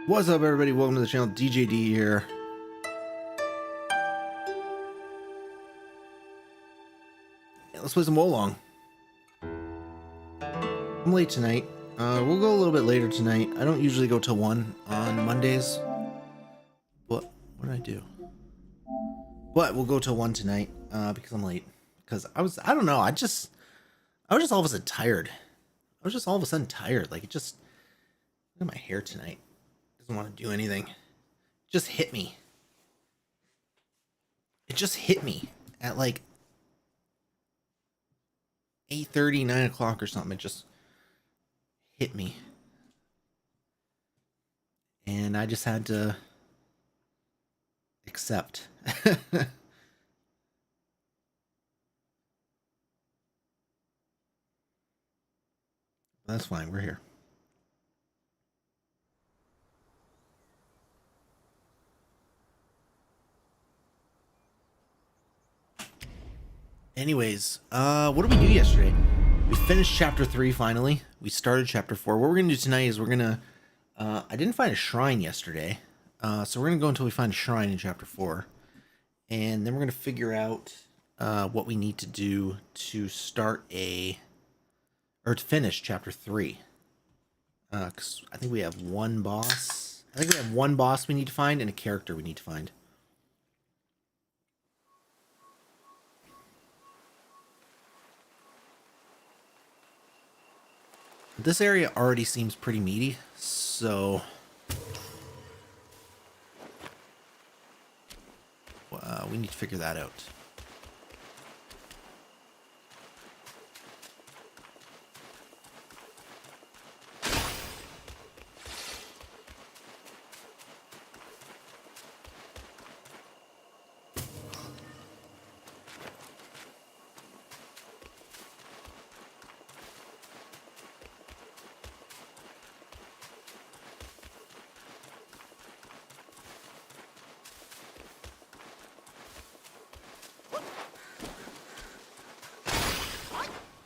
What's up, everybody? Welcome to the channel. DJD here. Let's play some Wukong. I'm late tonight. We'll go a little bit later tonight. I don't usually go till 1 on Mondays. What did I do? But we'll go till 1 tonight because I'm late. Because I don't know. I was just all of a sudden tired. I was just all of a sudden tired. Like, look at my hair tonight. Doesn't want to do anything. Just hit me. It just hit me at like 8:30, 9 o'clock or something. It just hit me. And I just had to accept. That's fine. We're here. Anyways, what did we do yesterday? We finished chapter 3 finally. We started chapter 4. What we're gonna do tonight is I didn't find a shrine yesterday, so we're gonna go until we find a shrine in chapter 4, and then we're gonna figure out what we need to do to to finish chapter 3. Because I think we have one boss. I think we have one boss we need to find and a character we need to find. This area already seems pretty meaty, so we need to figure that out.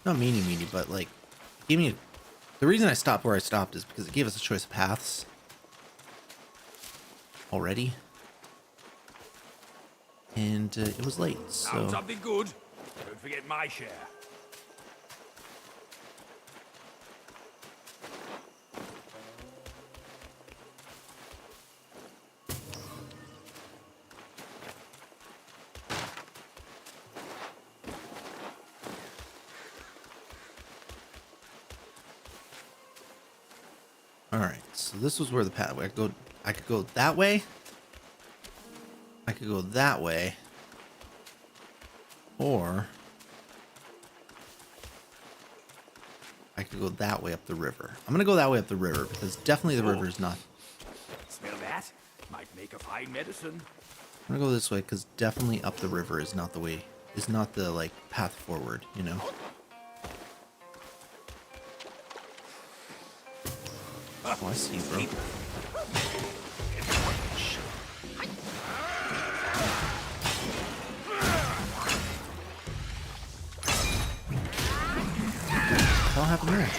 Not meanie, but like, give me the reason I stopped where I stopped is because it gave us a choice of paths already, and it was late. So found something good. Don't forget my share. Alright, so this was where the path. I could go that way. I could go that way. Or I could go that way up the river. I'm gonna go that way up the river because definitely the river is not. Smell that? Might make a fine medicine. I'm gonna go this way because definitely up the river is not the way. Is not the like path forward. You know. Oh, I see you, bro. Shit. What happened there?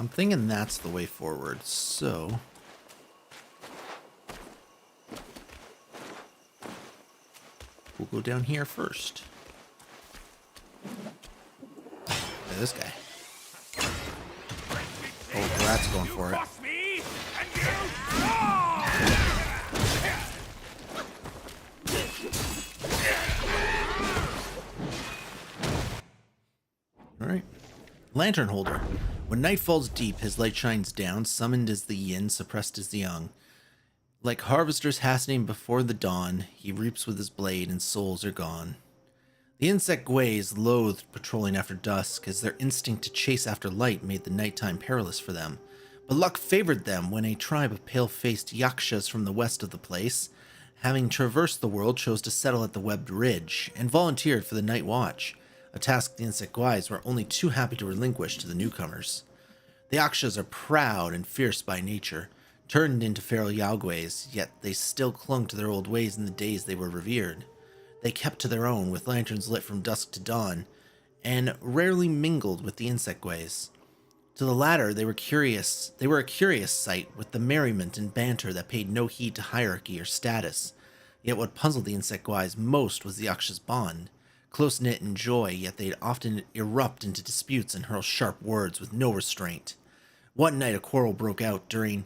I'm thinking that's the way forward, so... we'll go down here first. Look at this guy. Oh, Brat's going for it. Alright. Lantern holder. When night falls deep, his light shines down, summoned is the yin, suppressed is the yang. Like harvesters hastening before the dawn, he reaps with his blade and souls are gone. The insect Gways loathed patrolling after dusk, as their instinct to chase after light made the nighttime perilous for them. But luck favored them when a tribe of pale-faced yakshas from the west of the place, having traversed the world, chose to settle at the webbed ridge, and volunteered for the night watch, a task the insect Gways were only too happy to relinquish to the newcomers. The yakshas are proud and fierce by nature, turned into feral Yalgways, yet they still clung to their old ways in the days they were revered. They kept to their own, with lanterns lit from dusk to dawn, and rarely mingled with the insect Gways. To the latter, they were a curious sight, with the merriment and banter that paid no heed to hierarchy or status. Yet what puzzled the insect Gways most was the Yaksha's bond. Close-knit in joy, yet they'd often erupt into disputes and hurl sharp words with no restraint. One night a quarrel broke out during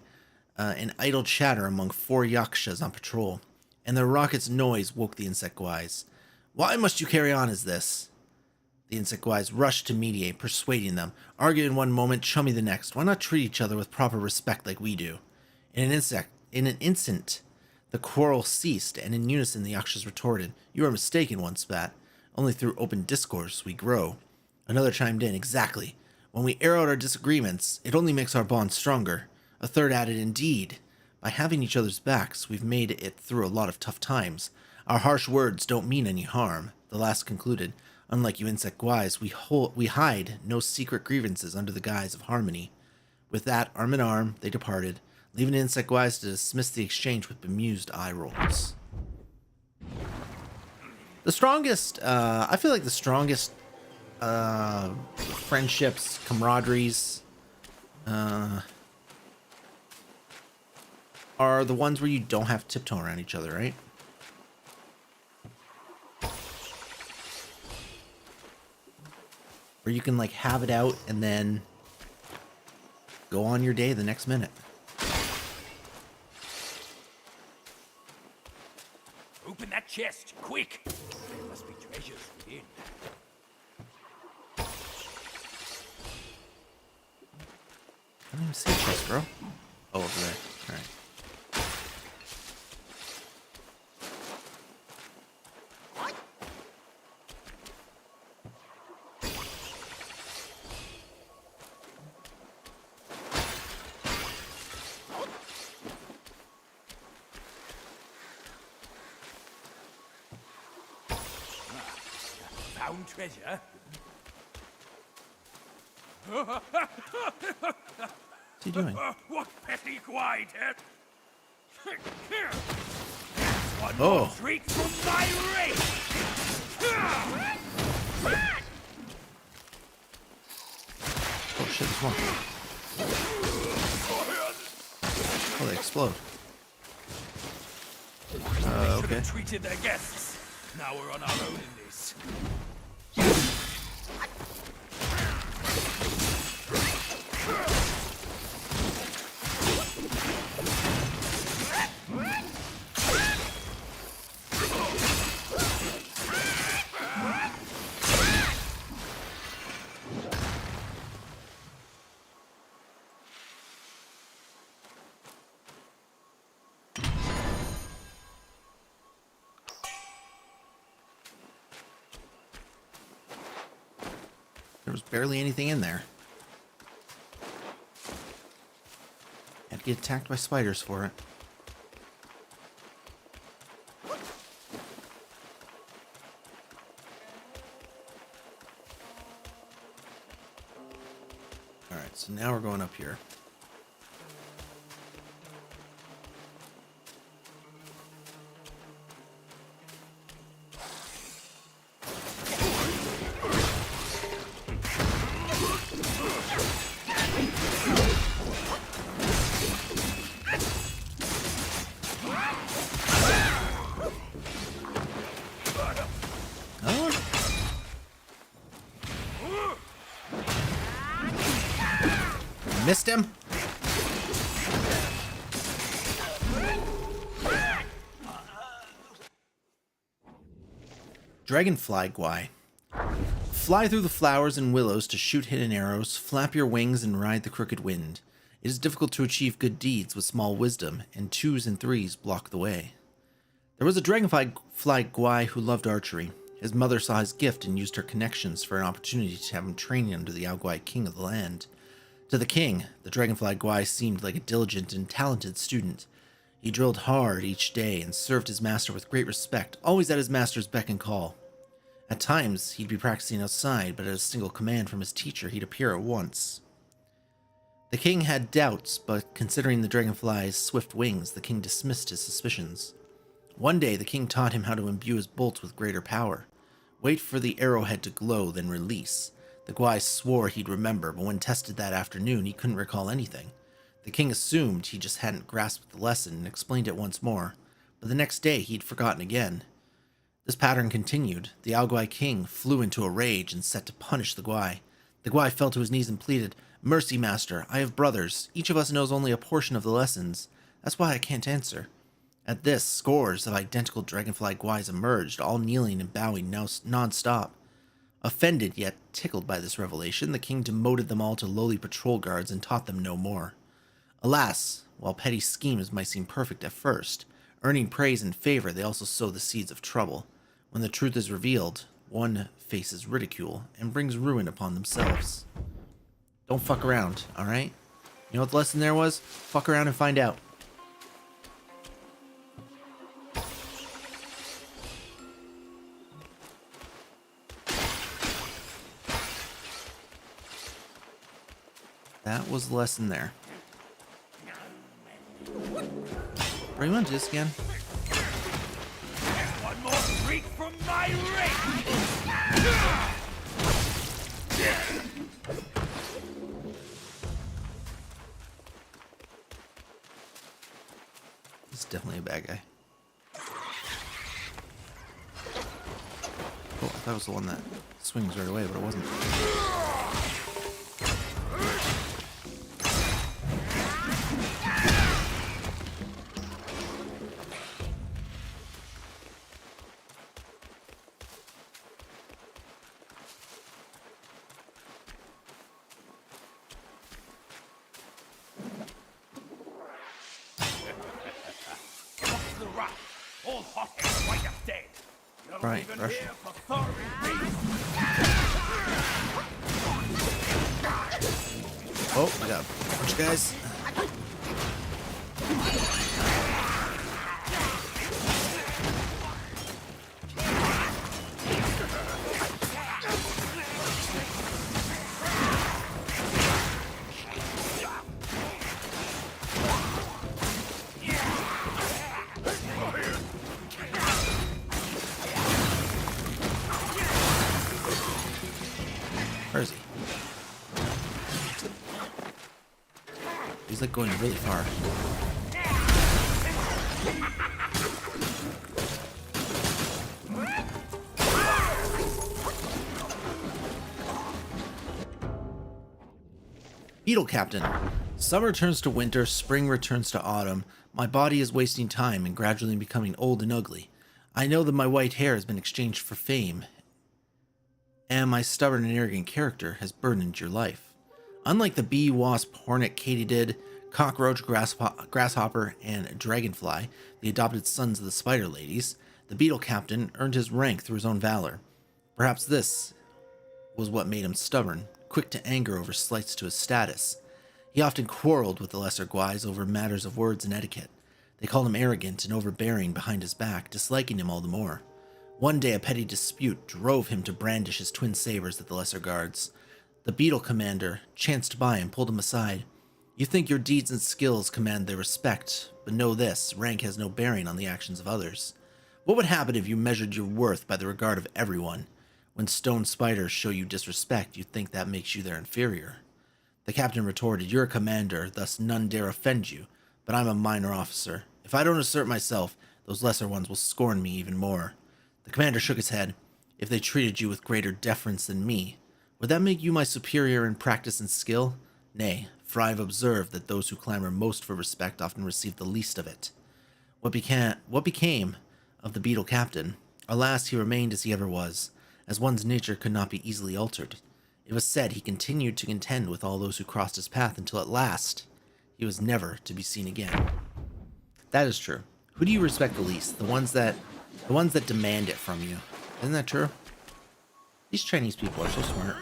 an idle chatter among 4 yakshas on patrol, and their rocket's noise woke the insect Gways. "Why must you carry on as this?" The insect Gways rushed to mediate, persuading them. Argue in one moment, chummy the next. Why not treat each other with proper respect like we do? In an instant, the quarrel ceased, and in unison the yakshas retorted, "You are mistaken, one spat. Only through open discourse we grow." Another chimed in, "Exactly. When we air out our disagreements, it only makes our bond stronger." A third added, "Indeed. By having each other's backs, we've made it through a lot of tough times. Our harsh words don't mean any harm." The last concluded, "Unlike you insect Gways, we hide no secret grievances under the guise of harmony." With that, arm in arm, they departed, leaving the insect Gways to dismiss the exchange with bemused eye rolls. The strongest, I feel like the strongest friendships, camaraderies, are the ones where you don't have to tiptoe around each other, right? Where you can like have it out and then go on your day the next minute. Open that chest, quick! There must be treasures within. I don't even see a chest, bro. Oh, over there. All right. Found treasure? What's he doing? What petty quiet, eh? One Oh. more treat from my race! Oh shit, there's one. Oh, they explode. Should Okay. have treated their guests. Now we're on our own in this. There was barely anything in there. Had to get attacked by spiders for it. Alright, so now we're going up here. missed him? Dragonfly Gwai. Fly through the flowers and willows to shoot hidden arrows, flap your wings and ride the crooked wind. It is difficult to achieve good deeds with small wisdom, and 2s and 3s block the way. There was a dragonfly Gwai who loved archery. His mother saw his gift and used her connections for an opportunity to have him training under the Gwai king of the land. To the king, the dragonfly Gwai seemed like a diligent and talented student. He drilled hard each day and served his master with great respect, always at his master's beck and call. At times, he'd be practicing outside, but at a single command from his teacher, he'd appear at once. The king had doubts, but considering the dragonfly's swift wings, the king dismissed his suspicions. One day, the king taught him how to imbue his bolts with greater power. Wait for the arrowhead to glow, then release. The Gwai swore he'd remember, but when tested that afternoon, he couldn't recall anything. The king assumed he just hadn't grasped the lesson and explained it once more, but the next day he'd forgotten again. This pattern continued. The Gwai king flew into a rage and set to punish the Gwai. The Gwai fell to his knees and pleaded, "Mercy, master, I have brothers. Each of us knows only a portion of the lessons. That's why I can't answer." At this, scores of identical dragonfly Gwais emerged, all kneeling and bowing non-stop. Offended yet tickled by this revelation, the king demoted them all to lowly patrol guards and taught them no more. Alas, while petty schemes might seem perfect at first, earning praise and favor, they also sow the seeds of trouble. When the truth is revealed, one faces ridicule and brings ruin upon themselves. Don't fuck around, alright? You know what the lesson there was? Fuck around and find out. That was the lesson there. Are you want to do this again? One more freak from my ring! This is definitely a bad guy. Oh, I thought it was the one that swings right away, but it wasn't. The rat, all hot and white of dead. You're Right, even rush. here for thorny Oh, I got a bunch of guys. Where is he? He's like going really far. Beetle Captain. Summer turns to winter, spring returns to autumn. My body is wasting time and gradually becoming old and ugly. I know that my white hair has been exchanged for fame, and my stubborn and arrogant character has burdened your life. Unlike the bee, wasp, hornet, katydid, cockroach, grasshopper, and dragonfly, the adopted sons of the spider ladies, the beetle captain earned his rank through his own valor. Perhaps this was what made him stubborn, quick to anger over slights to his status. He often quarreled with the lesser Gwais over matters of words and etiquette. They called him arrogant and overbearing behind his back, disliking him all the more. One day a petty dispute drove him to brandish his twin sabers at the lesser guards. The beetle commander chanced by and pulled him aside. You think your deeds and skills command their respect, but know this, rank has no bearing on the actions of others. What would happen if you measured your worth by the regard of everyone? When stone spiders show you disrespect, you think that makes you their inferior. The captain retorted, you're a commander, thus none dare offend you, but I'm a minor officer. If I don't assert myself, those lesser ones will scorn me even more. The commander shook his head. If they treated you with greater deference than me, would that make you my superior in practice and skill? Nay, for I have observed that those who clamor most for respect often receive the least of it. What became of the beetle captain? Alas, he remained as he ever was, as one's nature could not be easily altered. It was said he continued to contend with all those who crossed his path until at last he was never to be seen again. That is true. Who do you respect the least? The ones that demand it from you. Isn't that true? These Chinese people are so smart.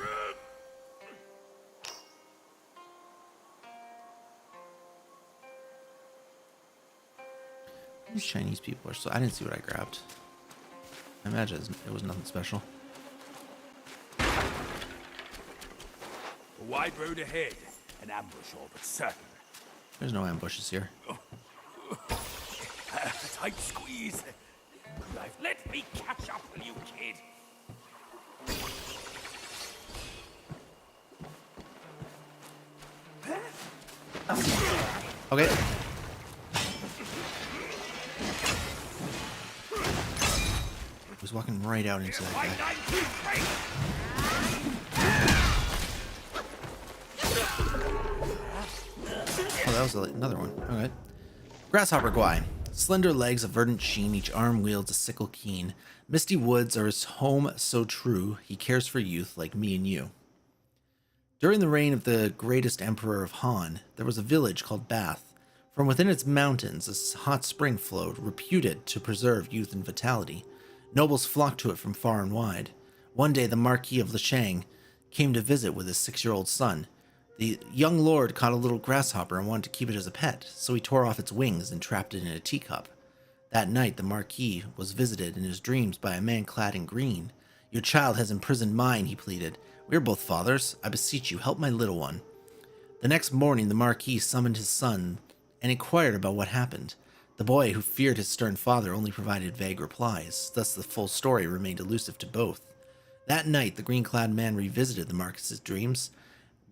These Chinese people are so... I didn't see what I grabbed. I imagine it was nothing special. A wide road ahead. An ambush all but certain. There's no ambushes here. A tight squeeze. Let me catch up with you, kid. Okay. He was walking right out into that guy. Oh, that was another one. Alright. Grasshopper Guai. Slender legs of verdant sheen, each arm wields a sickle keen. Misty woods are his home so true, he cares for youth like me and you. During the reign of the greatest emperor of Han, there was a village called Bath. From within its mountains, a hot spring flowed, reputed to preserve youth and vitality. Nobles flocked to it from far and wide. One day, the Marquis of Lishang came to visit with his 6-year-old son. The young lord caught a little grasshopper and wanted to keep it as a pet, so he tore off its wings and trapped it in a teacup. That night, the Marquis was visited in his dreams by a man clad in green. "Your child has imprisoned mine," he pleaded. "We are both fathers. I beseech you, help my little one." The next morning, the Marquis summoned his son and inquired about what happened. The boy, who feared his stern father, only provided vague replies. Thus, the full story remained elusive to both. That night, the green-clad man revisited the Marquis's dreams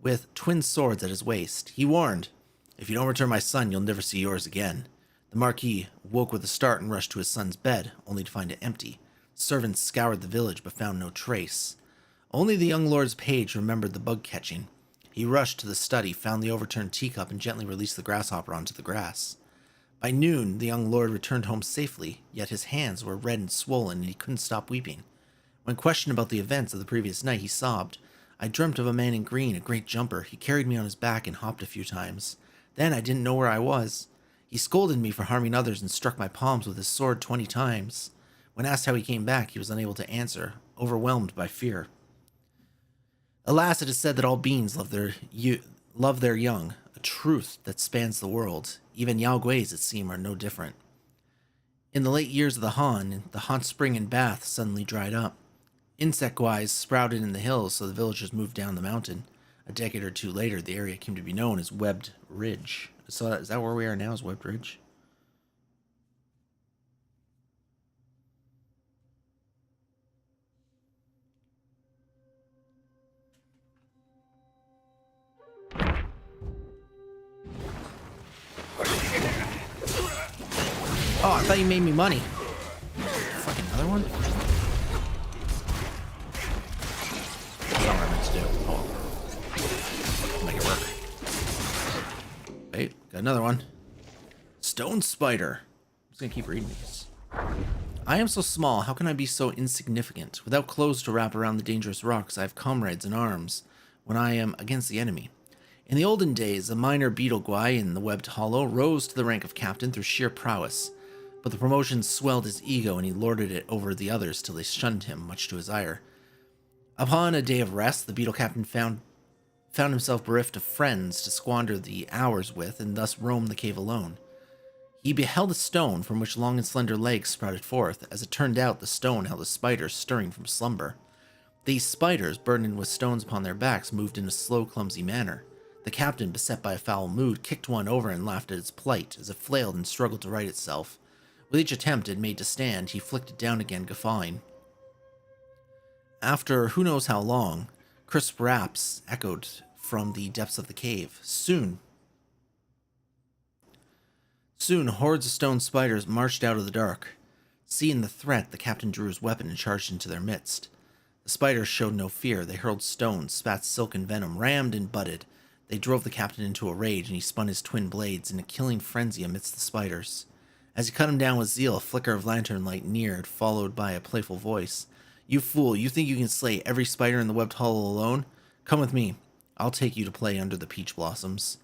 with twin swords at his waist. He warned, "If you don't return my son, you'll never see yours again." The Marquis woke with a start and rushed to his son's bed, only to find it empty. Servants scoured the village, but found no trace. Only the young lord's page remembered the bug catching. He rushed to the study, found the overturned teacup, and gently released the grasshopper onto the grass. By noon, the young lord returned home safely, yet his hands were red and swollen, and he couldn't stop weeping. When questioned about the events of the previous night, he sobbed, "I dreamt of a man in green, a great jumper. He carried me on his back and hopped a few times. Then I didn't know where I was. He scolded me for harming others and struck my palms with his sword 20 times. When asked how he came back, he was unable to answer, overwhelmed by fear. Alas, it is said that all beings love their young, a truth that spans the world. Even Yao Gui's, it seems, are no different. In the late years of the Han, the hot spring in Bath suddenly dried up. Insect guais sprouted in the hills, so the villagers moved down the mountain. A decade or two later, the area came to be known as Webbed Ridge. So is that where we are now, is Webbed Ridge? Oh, I thought you made me money. Fucking another one? That's not what I meant to do. Oh. Make it work. Wait, got another one. Stone spider. I'm just gonna keep reading these. I am so small, how can I be so insignificant? Without clothes to wrap around the dangerous rocks, I have comrades in arms when I am against the enemy. In the olden days, a minor beetle guai in the webbed hollow rose to the rank of captain through sheer prowess. But the promotion swelled his ego and he lorded it over the others till they shunned him, much to his ire. Upon a day of rest, the beetle captain found himself bereft of friends to squander the hours with, and thus roamed the cave alone. He beheld a stone from which long and slender legs sprouted forth. As it turned out, the stone held a spider stirring from slumber. These spiders, burdened with stones upon their backs, moved in a slow, clumsy manner. The captain, beset by a foul mood, kicked one over and laughed at its plight, as it flailed and struggled to right itself. With each attempt it made to stand, he flicked it down again, guffawing. After who knows how long, crisp raps echoed from the depths of the cave. Soon, hordes of stone spiders marched out of the dark. Seeing the threat, the captain drew his weapon and charged into their midst. The spiders showed no fear. They hurled stones, spat silk and venom, rammed and butted. They drove the captain into a rage, and he spun his twin blades in a killing frenzy amidst the spiders. As he cut him down with zeal, a flicker of lantern light neared, followed by a playful voice. "You fool, you think you can slay every spider in the webbed hollow alone? Come with me. I'll take you to play under the peach blossoms."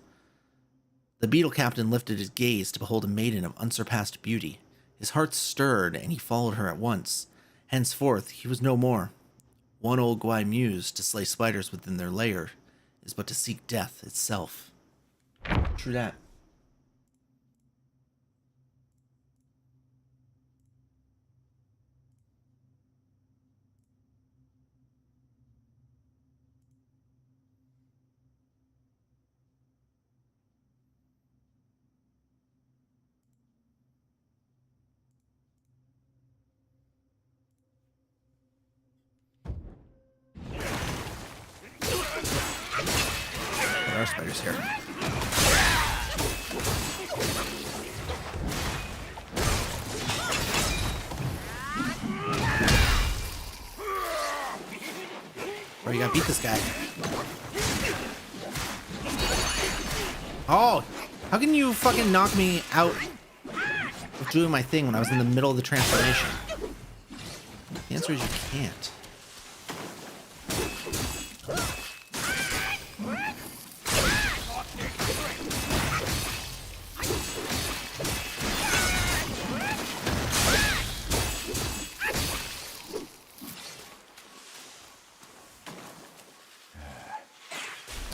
The beetle captain lifted his gaze to behold a maiden of unsurpassed beauty. His heart stirred, and he followed her at once. Henceforth, he was no more. One old Gwai mused, to slay spiders within their lair is but to seek death itself. True that. There are spiders here. Bro, you gotta beat this guy. Oh! How can you fucking knock me out of doing my thing when I was in the middle of the transformation? The answer is you can't.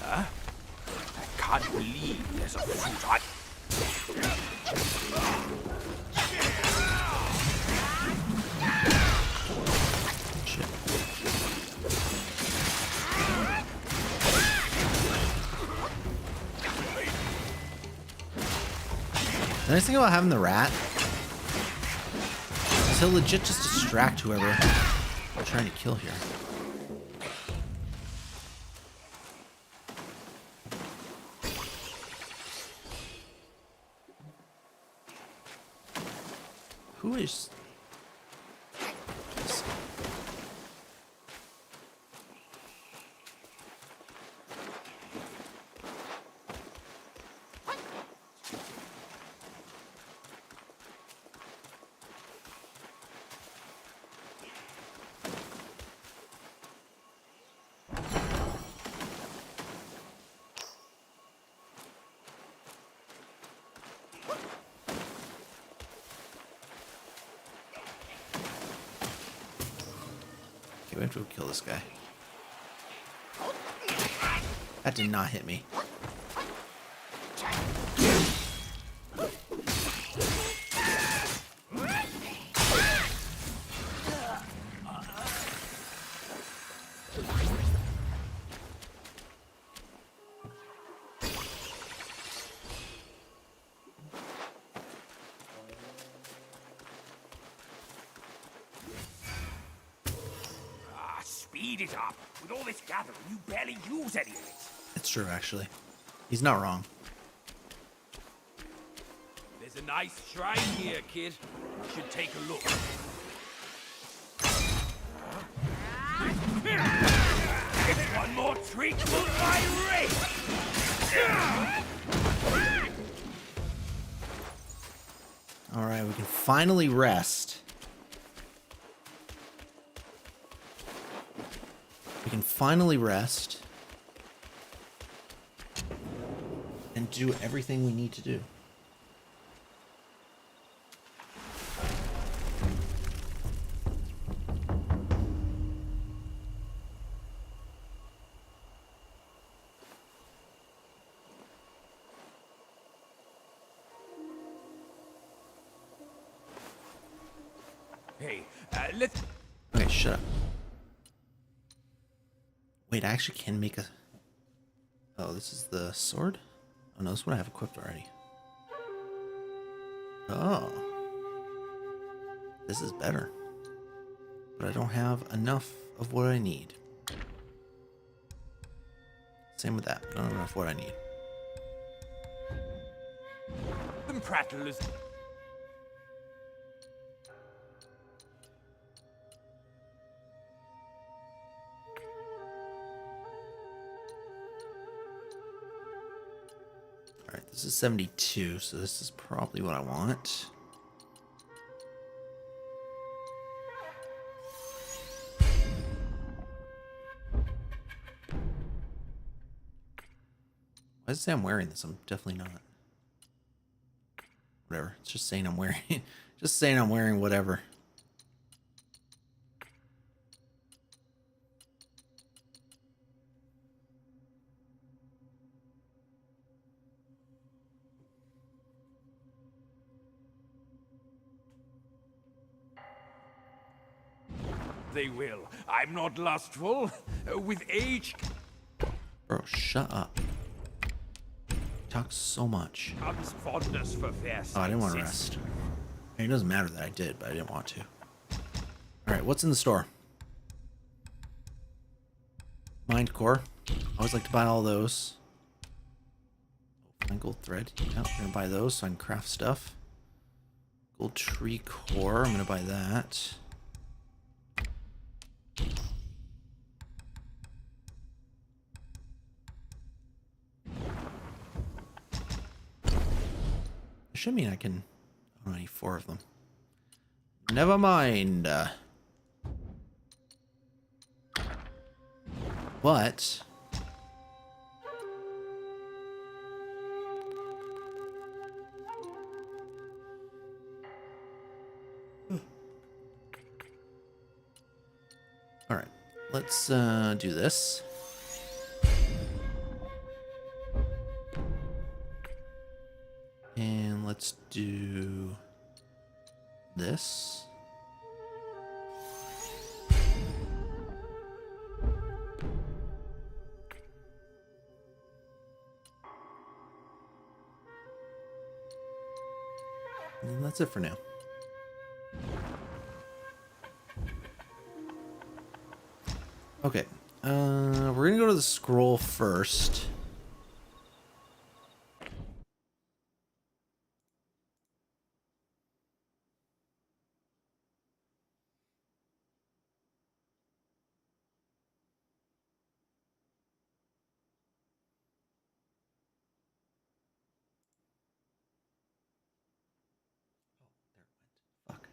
I can't believe there's a fruit on. Shit. The nice thing about having the rat is he'll legit just distract whoever we're trying to kill here. Who is... Okay, we have to go kill this guy. That did not hit me. Speed it up. With all this gathering, you barely use any of it. It's true, actually. He's not wrong. There's a nice shrine here, kid. You should take a look. If one more trick pulled my wrist. Alright, we can finally rest. We can finally rest and do everything we need to do. Hey, let's... Okay, shut up. Wait, I actually can make a... Oh, this is the sword? Oh no, this one I have equipped already. Oh. This is better. But I don't have enough of what I need. Same with that. I don't have enough of what I need. Them prattlers. Alright, this is 72, so this is probably what I want. Why does it say I'm wearing this? I'm definitely not. Whatever. It's just saying I'm wearing just saying I'm wearing whatever. They will. I'm not lustful. With age Bro, shut up. You talk so much. comes fondness for fair Oh, I didn't want to senses. rest. It doesn't matter that I did, but I didn't want to. Alright, what's in the store? Mind core. I always like to buy all those. Fine gold thread. Yeah, I'm gonna buy those so I can craft stuff. Gold tree core. I'm gonna buy that. It should mean I can. Oh, I need 4 of them. Never mind. But all right, let's do this. And let's do this. And that's it for now. Okay. We're gonna go to the scroll first. Fuck.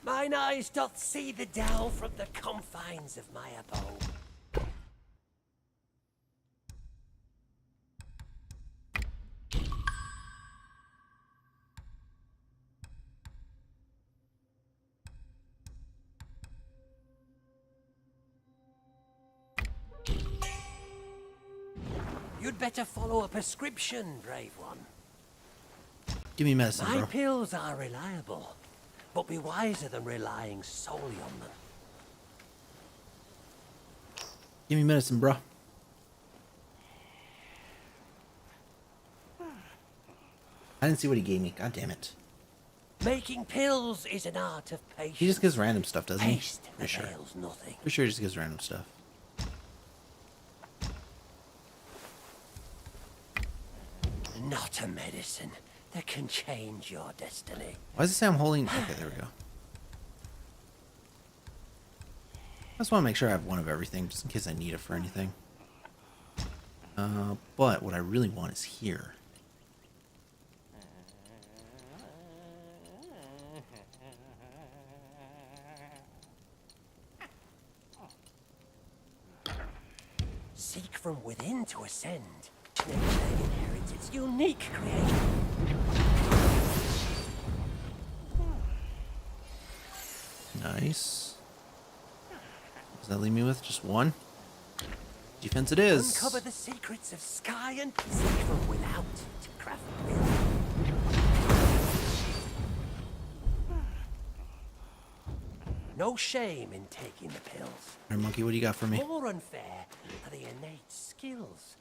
Mine eyes doth see the Dow from the confines of my abode. You'd better follow a prescription, brave one. Give me medicine, My bro. pills are reliable, but be wiser than relying solely on them. Give me medicine, bro. I didn't see what he gave me. God damn it. Making pills is an art of patience. He just gives random stuff, doesn't he? Haste Pretty sure. avails nothing. Pretty sure he just gives random stuff. Not a medicine that can change your destiny. Why does it say I'm holding? Okay, there we go. I just want to make sure I have one of everything, just in case I need it for anything. But what I really want is here. Seek from within to ascend. Nature inherits its unique creation. Nice. Does that leave me with just one? Defense it is. Uncover the secrets of sky and seek from without to craft will. No shame in taking the pills. All right, monkey, what do you got for me? More unfair are the innate skills.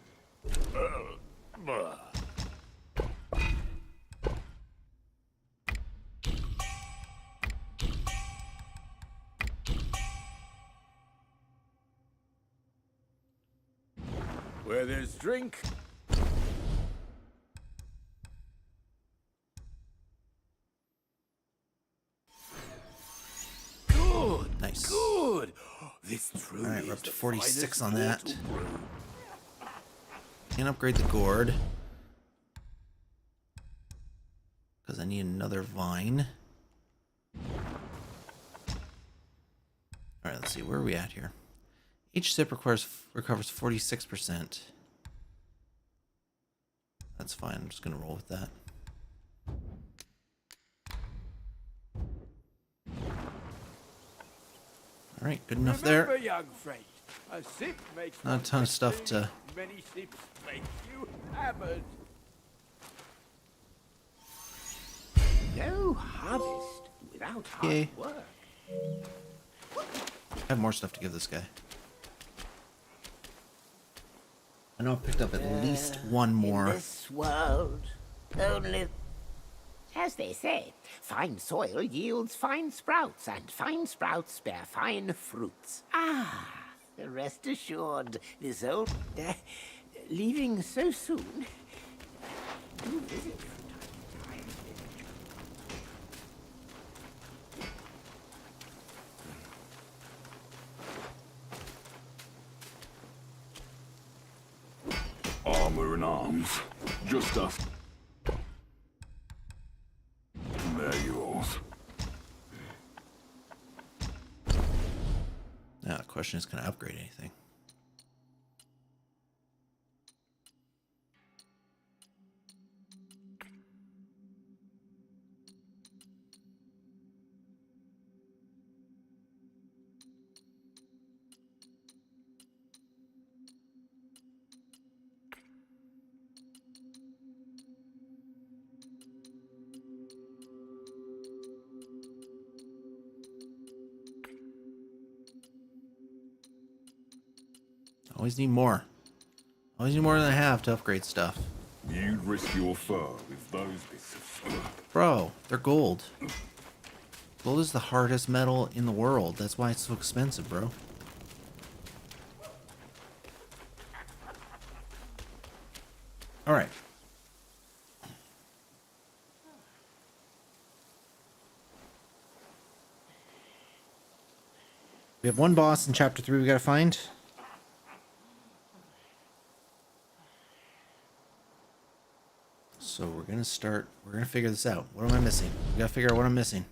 Where there's drink, up to 46 on that. Can't upgrade the gourd. Because I need another vine. Alright, let's see. Where are we at here? Each sip recovers 46%. That's fine. I'm just going to roll with that. Alright, good enough Remember, there. young friend, a sip makes Not a ton of stuff to... many sips make you hammered. No harvest without hard Okay. work. I have more stuff to give this guy. I know I picked up at least one more. In this world, only... As they say, fine soil yields fine sprouts, and fine sprouts bear fine fruits. Ah, rest assured, this old... leaving so soon... do visit from time to time. Armor and arms. Just us. They're yours. Now the question is, can I upgrade anything? Always need more. Always need more than I have to upgrade stuff. You'd risk your fur with those bits of fur. Bro, they're gold. Gold is the hardest metal in the world. That's why it's so expensive, bro. Alright. We have one boss in chapter 3 we gotta find. So we're gonna figure this out. What am I missing? We gotta figure out what I'm missing.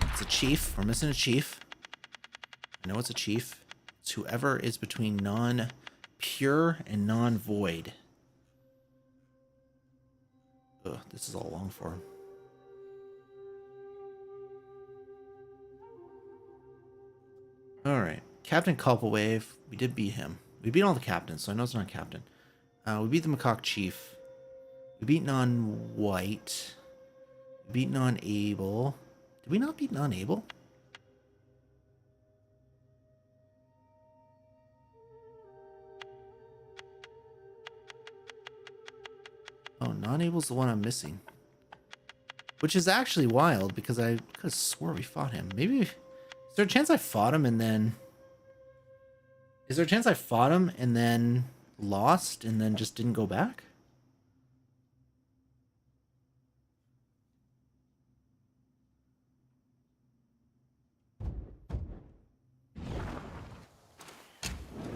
It's a chief. We're missing a chief. I know it's a chief. It's whoever is between non-pure and non-void. Ugh, this is all long for him. Alright. Captain Culpawave. We did beat him. We beat all the captains, so I know it's not a captain. We beat the Macaque Chief. We beat non-white. We beat non-able. Did we not beat non-able? Oh, non-able's the one I'm missing. Which is actually wild, because I could have swore we fought him. Maybe... Is there a chance I fought him and then... Is there a chance I fought him and then lost and then just didn't go back?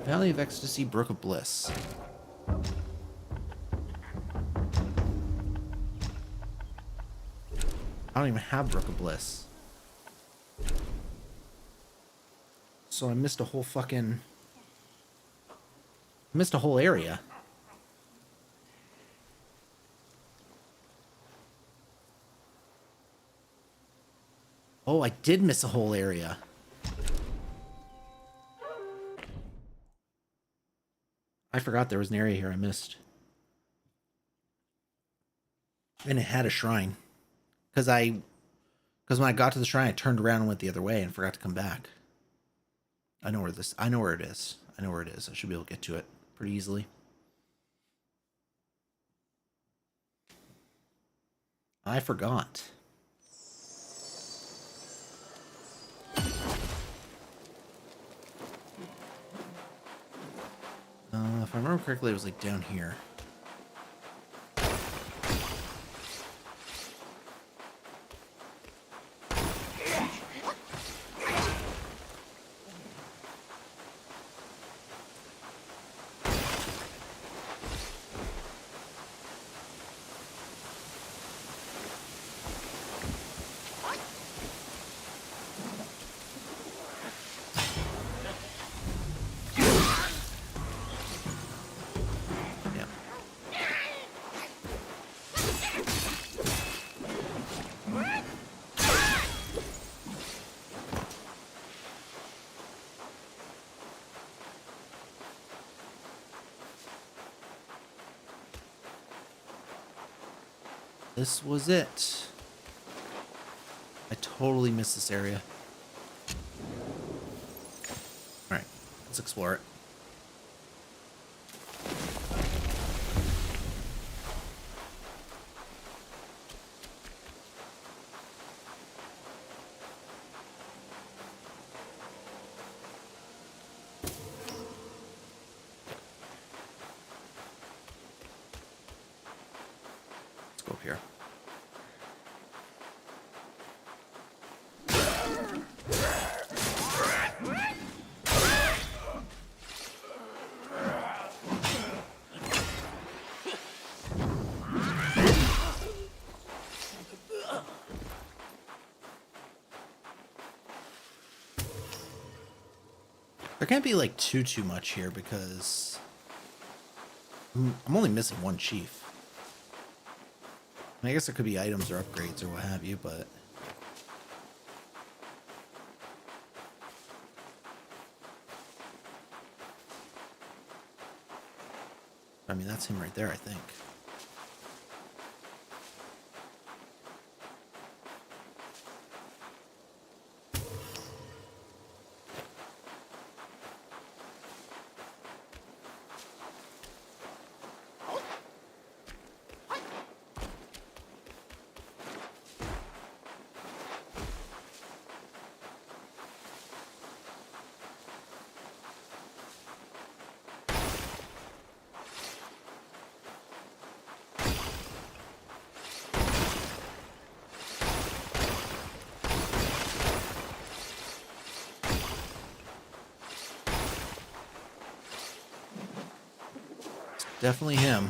Valley of Ecstasy, Brook of Bliss. I don't even have Brook of Bliss. So I missed a whole fucking... I missed a whole area. Oh, I did miss a whole area. I forgot there was an area here I missed. And it had a shrine. Because when I got to the shrine, I turned around and went the other way and forgot to come back. I know where it is. I know where it is. I should be able to get to it pretty easily. I forgot. If I remember correctly, it was like down here. This was it. I totally missed this area. Alright, let's explore it. Let's go up here. There can't be like too much here because I'm only missing one chief. I guess there could be items or upgrades or what have you, but I mean that's him right there, I think. Definitely him.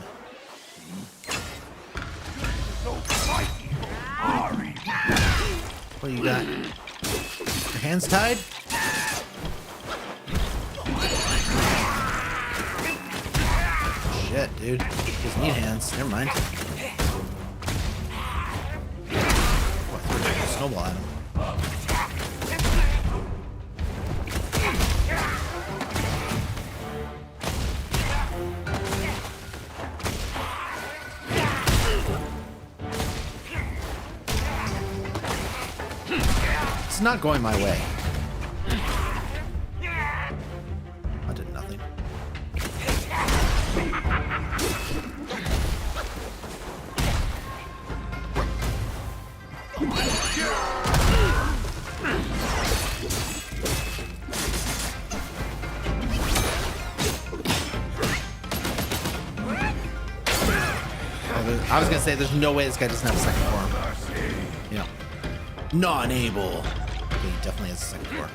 What you got? Your hands tied? Shit, dude. Just need hands. Never mind. Oh, I threw a snowball at him. It's not going my way. I did nothing. I was gonna say there's no way this guy doesn't have a second form. You know, non-able. Okay, he definitely has a second floor.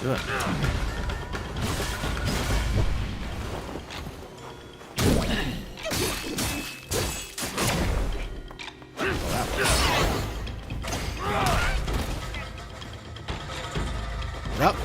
Do it. Yep.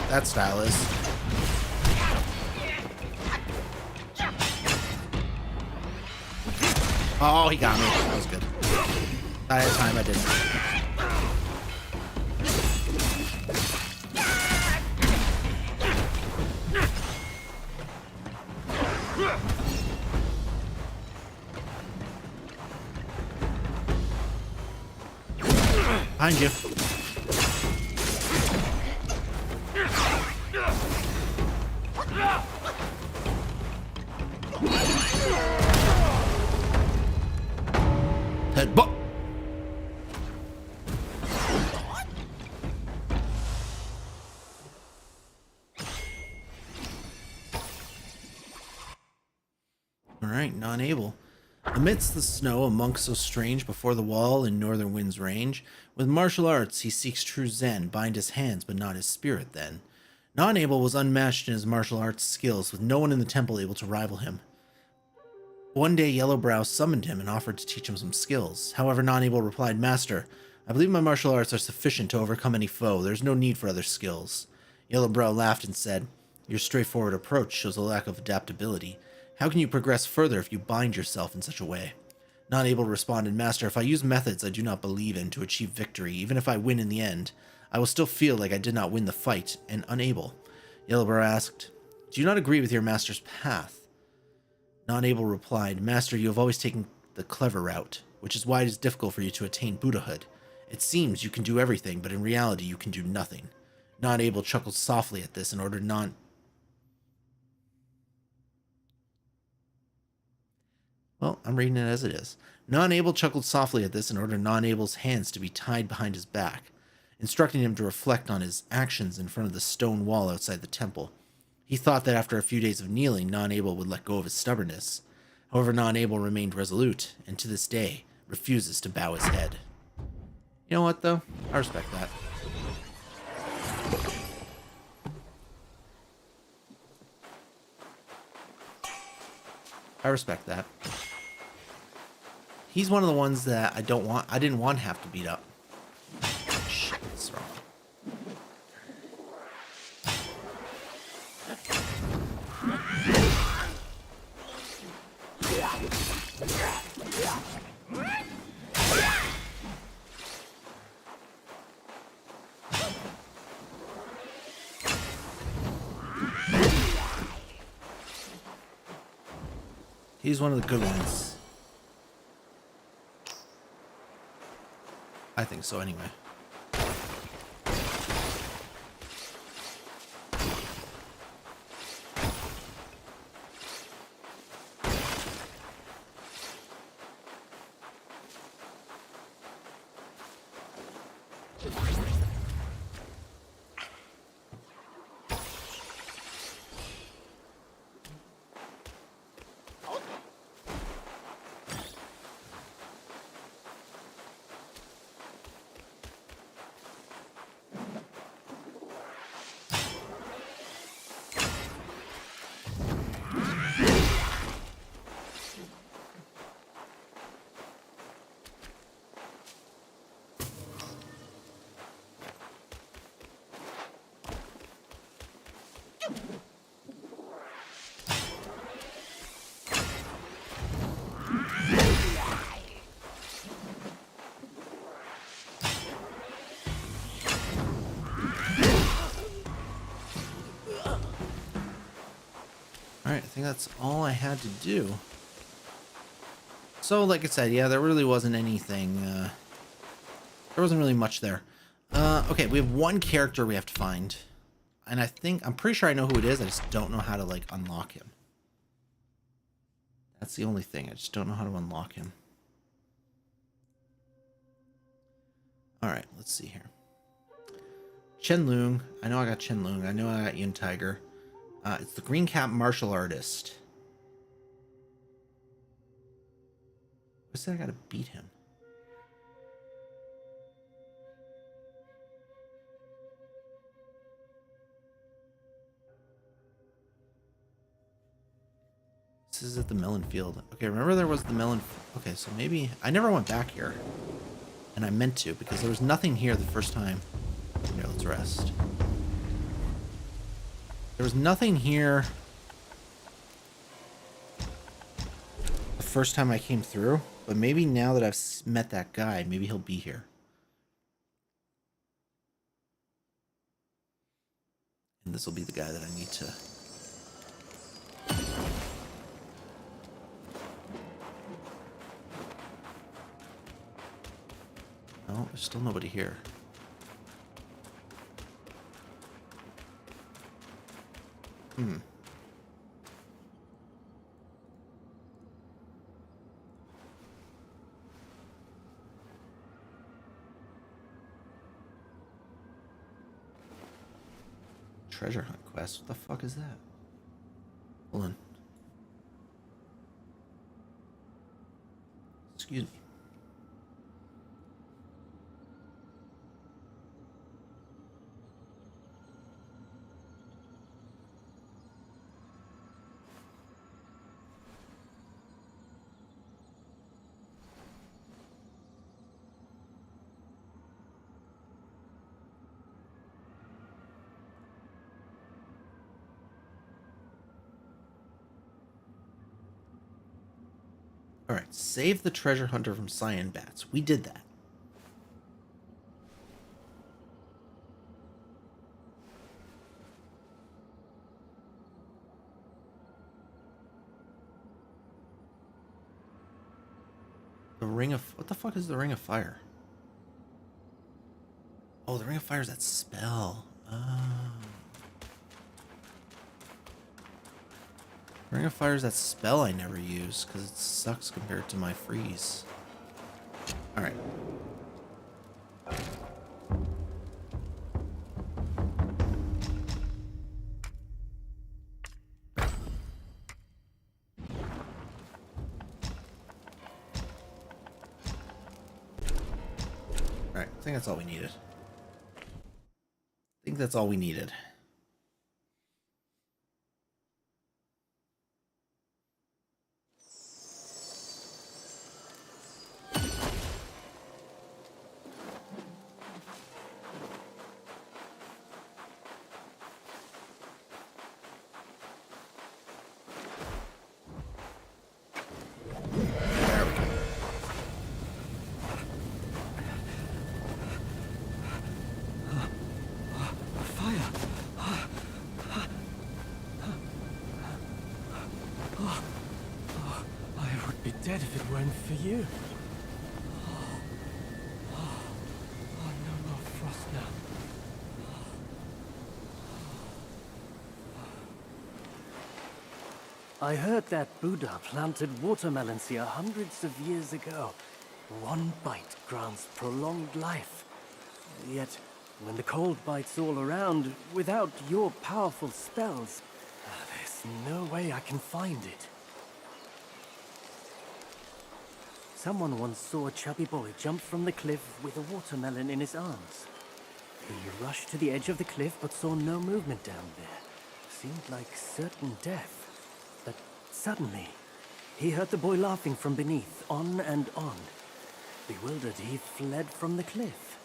That style is. Oh, he got me. That was good. I had time, I didn't. Behind you. Headbutt. non-able. Amidst the snow, a monk so strange before the wall in northern wind's range. With martial arts he seeks true zen, bind his hands but not his spirit then. Non-able was unmatched in his martial arts skills, with no one in the temple able to rival him. One day Yellowbrow summoned him and offered to teach him some skills. However, Non-able replied, Master, I believe my martial arts are sufficient to overcome any foe. There's no need for other skills. Yellowbrow laughed and said, Your straightforward approach shows a lack of adaptability. How can you progress further if you bind yourself in such a way? Non-able responded, Master, if I use methods I do not believe in to achieve victory, even if I win in the end, I will still feel like I did not win the fight and unable. Yellowbrow asked, Do you not agree with your master's path? Non-able replied, Master, you have always taken the clever route, which is why it is difficult for you to attain Buddhahood. It seems you can do everything, but in reality you can do nothing. Non-able chuckled softly at this in order Well, I'm reading it as it is. Non-able chuckled softly at this in order Non-able's hands to be tied behind his back, instructing him to reflect on his actions in front of the stone wall outside the temple. He thought that after a few days of kneeling, Non-able would let go of his stubbornness. However, Non-able remained resolute, and to this day, refuses to bow his head. You know what, though? I respect that. I respect that. He's one of the ones that I didn't want to have to beat up. Shit, what's wrong? He's one of the good ones. I think so anyway. Alright, I think that's all I had to do. So, like I said, yeah, there really wasn't anything, there wasn't really much there. Okay, we have one character we have to find. And I'm pretty sure I know who it is, I just don't know how to, like, unlock him. That's the only thing, I just don't know how to unlock him. Alright, let's see here. Chen-Lung, I know I got Chen-Lung, I know I got Yin Tiger. It's the green cap martial artist. I said I gotta beat him. This is at the melon field. Okay, remember there was the melon. Okay, so maybe I never went back here, and I meant to because there was nothing here the first time. Here, let's rest. There was nothing here the first time I came through, but maybe now that I've met that guy, maybe he'll be here. And this will be the guy that I need to... No, there's still nobody here. Treasure hunt quest? What the fuck is that? Hold on. Excuse me. Alright, save the treasure hunter from cyan bats. We did that. The ring of... What the fuck is the ring of fire? Oh, the ring of fire is that spell. Oh. Ring of Fire is that spell I never use because it sucks compared to my freeze. Alright. Alright, I think that's all we needed. I think that's all we needed. Dead if it weren't for you. Oh, no more frost now. I heard that Buddha planted watermelons here hundreds of years ago. One bite grants prolonged life. Yet, when the cold bites all around, without your powerful spells, there's no way I can find it. Someone once saw a chubby boy jump from the cliff with a watermelon in his arms. He rushed to the edge of the cliff but saw no movement down there. Seemed like certain death. But suddenly, he heard the boy laughing from beneath, on and on. Bewildered, he fled from the cliff.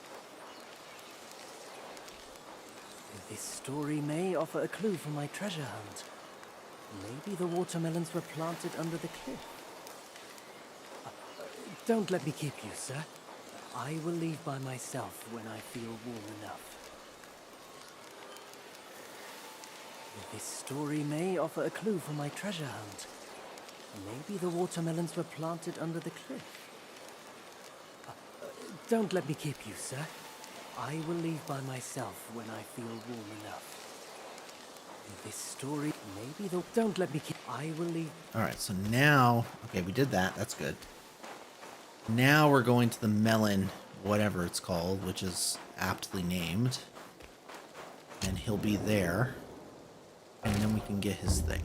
This story may offer a clue for my treasure hunt. Maybe the watermelons were planted under the cliff. Don't let me keep you, sir. I will leave by myself when I feel warm enough. This story may offer a clue for my treasure hunt. Maybe the watermelons were planted under the cliff. Don't let me keep you, sir. I will leave by myself when I feel warm enough. This story, maybe the... Don't let me keep... I will leave... Alright, so now... Okay, we did that. That's good. Now we're going to the melon, whatever it's called, which is aptly named. And he'll be there. And then we can get his thing.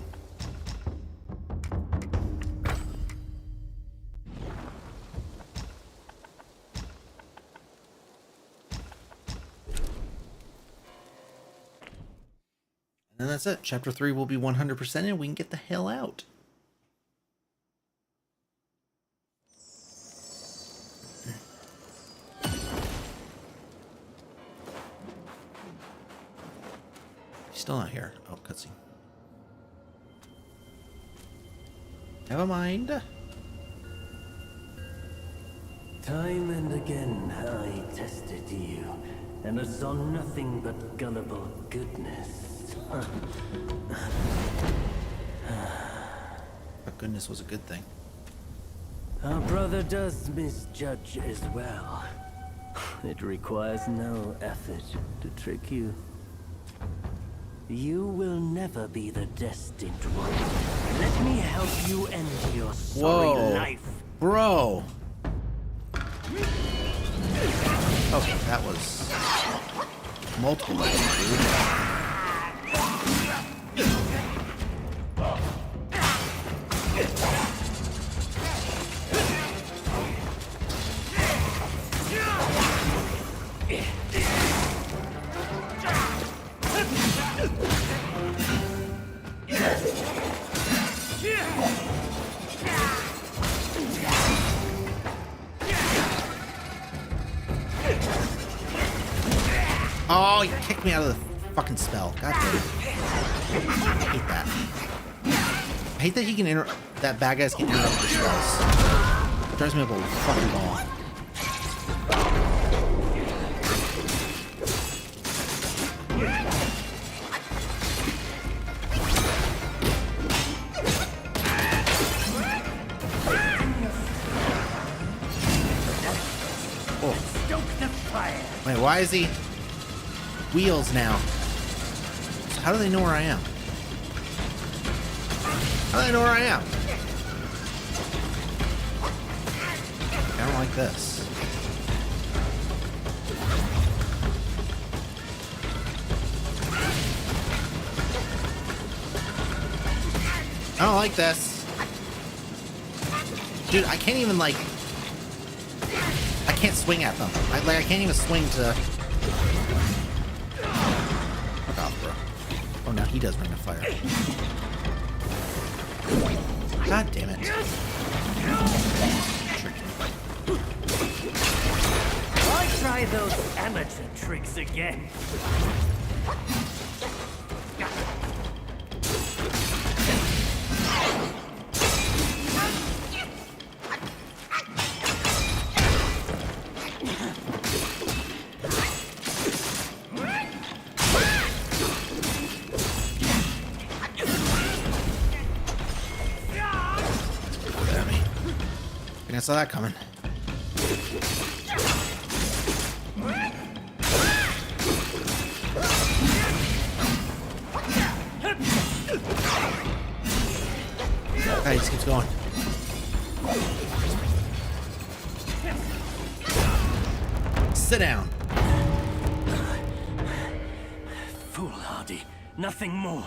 And that's it. Chapter 3 will be 100% and we can get the hell out. Still not here. Oh, cutscene. Never mind. Time and again I tested you, and I saw nothing but gullible goodness. But goodness was a good thing. Our brother does misjudge as well. It requires no effort to trick you. You will never be the destined one. Let me help you end your sorry life. Bro. Okay, that was multiple levels, dude. Oh, you kicked me out of the fucking spell. God damn it. I hate that. I hate that he can that bad guys can interrupt your spells. It drives me up a fucking wall. Wait, why is he wheels now? So how do they know where I am? How do they know where I am? I don't like this. I don't like this. Dude, I can't even like... I can't swing at them. I can't even swing to... Fuck off, bro. Oh, now he does ring of fire. God damn it. Why try those amateur tricks again? I saw that coming. He just keeps going. Sit down. Foolhardy. Nothing more.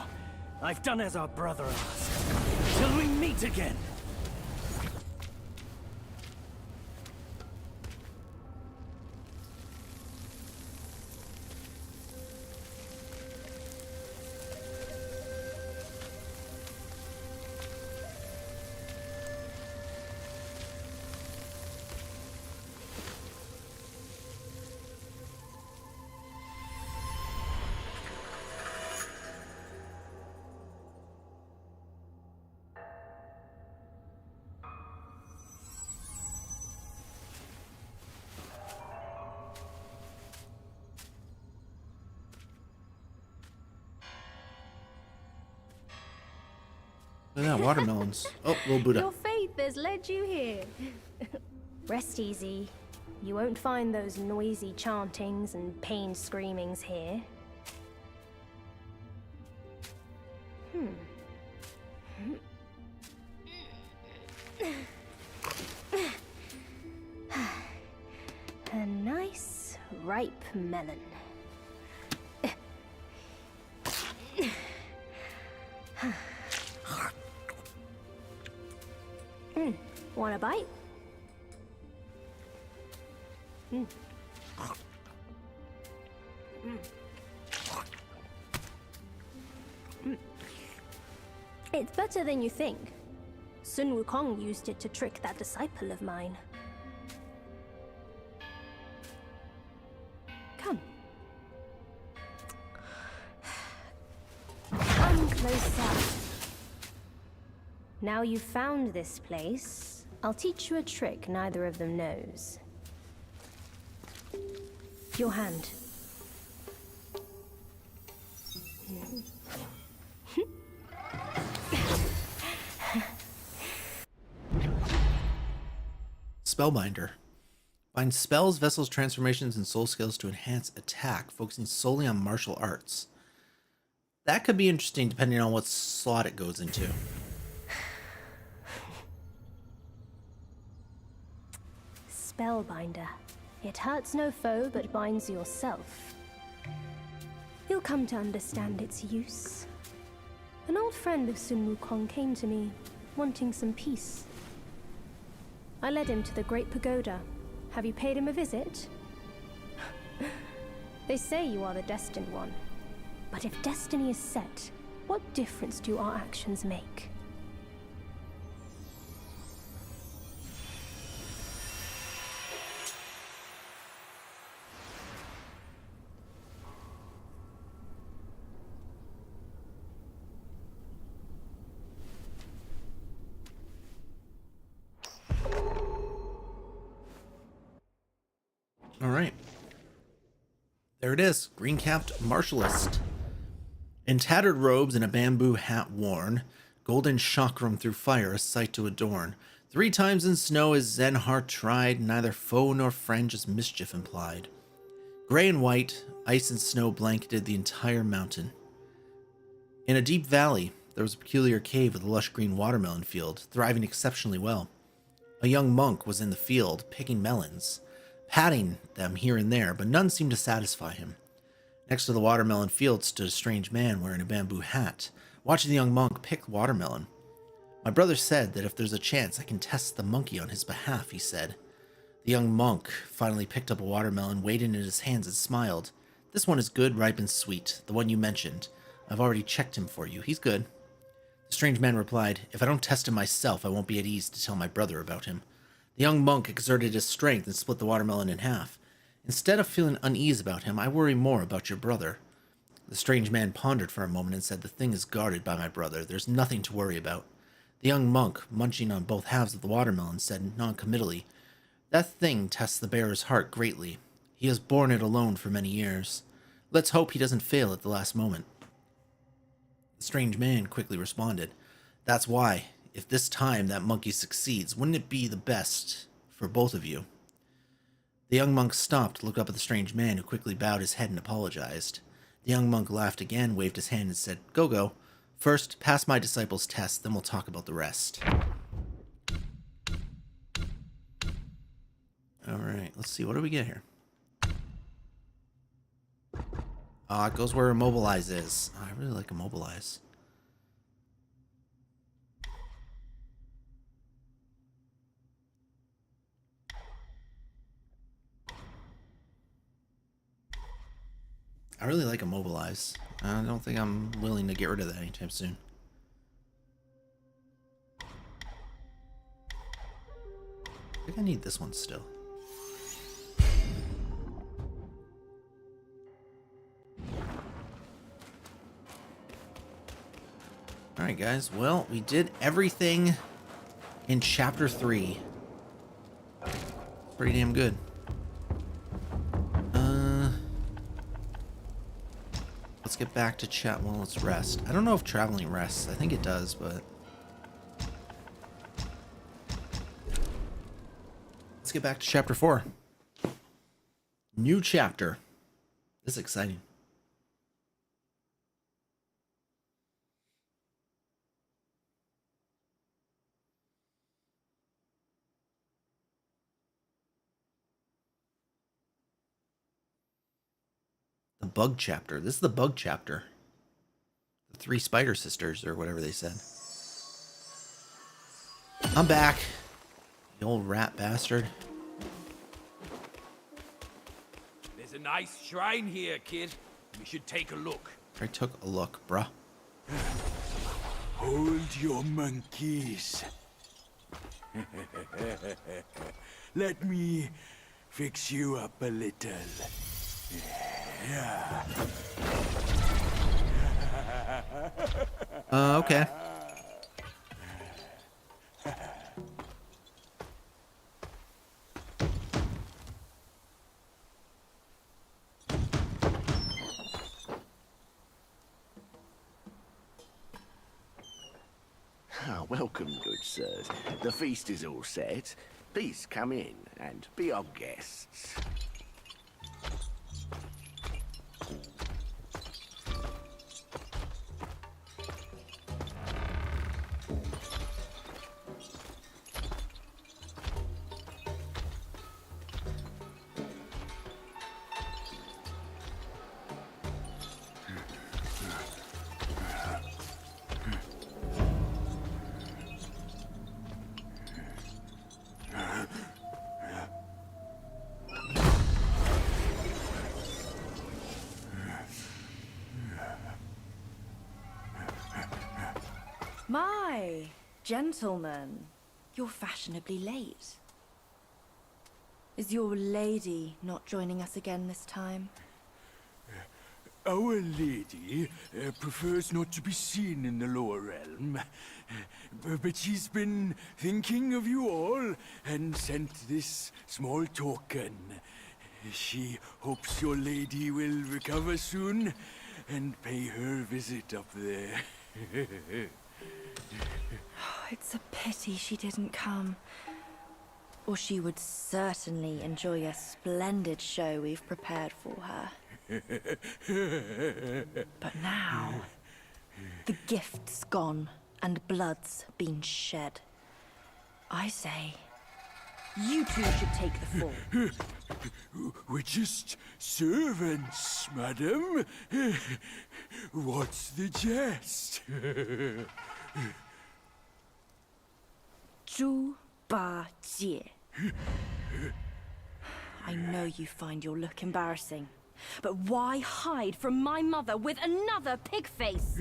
I've done as our brother asked. Till we meet again. Look at that, watermelons. Oh, little Buddha. Your faith has led you here. Rest easy. You won't find those noisy chantings and pain screamings here. A nice, ripe melon. Want a bite? It's better than you think. Sun Wukong used it to trick that disciple of mine. Come. Come closer. Now you've found this place, I'll teach you a trick neither of them knows. Your hand. Spellbinder. Bind spells, vessels, transformations, and soul skills to enhance attack, focusing solely on martial arts. That could be interesting depending on what slot it goes into. Spellbinder. It hurts no foe, but binds yourself. You'll come to understand its use. An old friend of Sun Wukong came to me, wanting some peace. I led him to the Great Pagoda. Have you paid him a visit? They say you are the destined one. But if destiny is set, what difference do our actions make? All right. There it is. Green-capped Martialist. In tattered robes and a bamboo hat worn, golden chakram through fire, a sight to adorn. 3 times in snow his zen heart tried, neither foe nor friend just mischief implied. Gray and white, ice and snow blanketed the entire mountain. In a deep valley, there was a peculiar cave with a lush green watermelon field, thriving exceptionally well. A young monk was in the field, picking melons, patting them here and there, but none seemed to satisfy him. Next to the watermelon field stood a strange man wearing a bamboo hat, watching the young monk pick watermelon. My brother said that if there's a chance I can test the monkey on his behalf, he said. The young monk finally picked up a watermelon, weighed it in his hands, and smiled. This one is good, ripe, and sweet, the one you mentioned. I've already checked him for you. He's good. The strange man replied, if I don't test him myself, I won't be at ease to tell my brother about him. The young monk exerted his strength and split the watermelon in half. Instead of feeling unease about him, I worry more about your brother. The strange man pondered for a moment and said, the thing is guarded by my brother. There's nothing to worry about. The young monk, munching on both halves of the watermelon, said noncommittally, that thing tests the bearer's heart greatly. He has borne it alone for many years. Let's hope he doesn't fail at the last moment. The strange man quickly responded, that's why, if this time that monkey succeeds, wouldn't it be the best for both of you? The young monk stopped, looked up at the strange man, who quickly bowed his head and apologized. The young monk laughed again, waved his hand, and said, go. First, pass my disciple's test, then we'll talk about the rest. Alright, let's see. What do we get here? It goes where Immobilize is. Oh, I really like Immobilize. I really like Immobilize. I don't think I'm willing to get rid of that anytime soon. I think I need this one still. Alright guys, well, we did everything in chapter 3. Pretty damn good. Let's get back to chat. Well, let's rest. I don't know if traveling rests. I think it does, but... Let's get back to chapter 4. New chapter. This is exciting. The bug chapter. This is the bug chapter. The 3 spider sisters, or whatever they said. I'm back. You old rat bastard. There's a nice shrine here, kid. We should take a look. I took a look, bruh. Hold your monkeys. Let me fix you up a little. Okay. Welcome, good sirs. The feast is all set. Please come in and be our guests. My gentlemen, you're fashionably late. Is your lady not joining us again this time? Our lady prefers not to be seen in the lower realm. But she's been thinking of you all and sent this small token. She hopes your lady will recover soon and pay her visit up there. It's a pity she didn't come. Or she would certainly enjoy a splendid show we've prepared for her. But now, the gift's gone and blood's been shed. I say, you two should take the fall. We're just servants, madam. What's the jest? Zhu Ba Jie. I know you find your look embarrassing, but why hide from my mother with another pig face?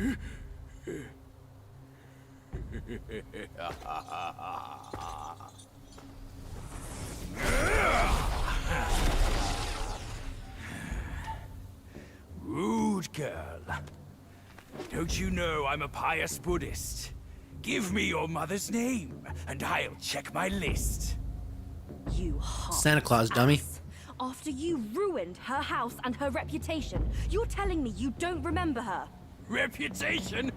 Rude girl. Don't you know I'm a pious Buddhist? Give me your mother's name, and I'll check my list. You heartless Santa Claus, dummy. ass. After you ruined her house and her reputation, you're telling me you don't remember her? Reputation?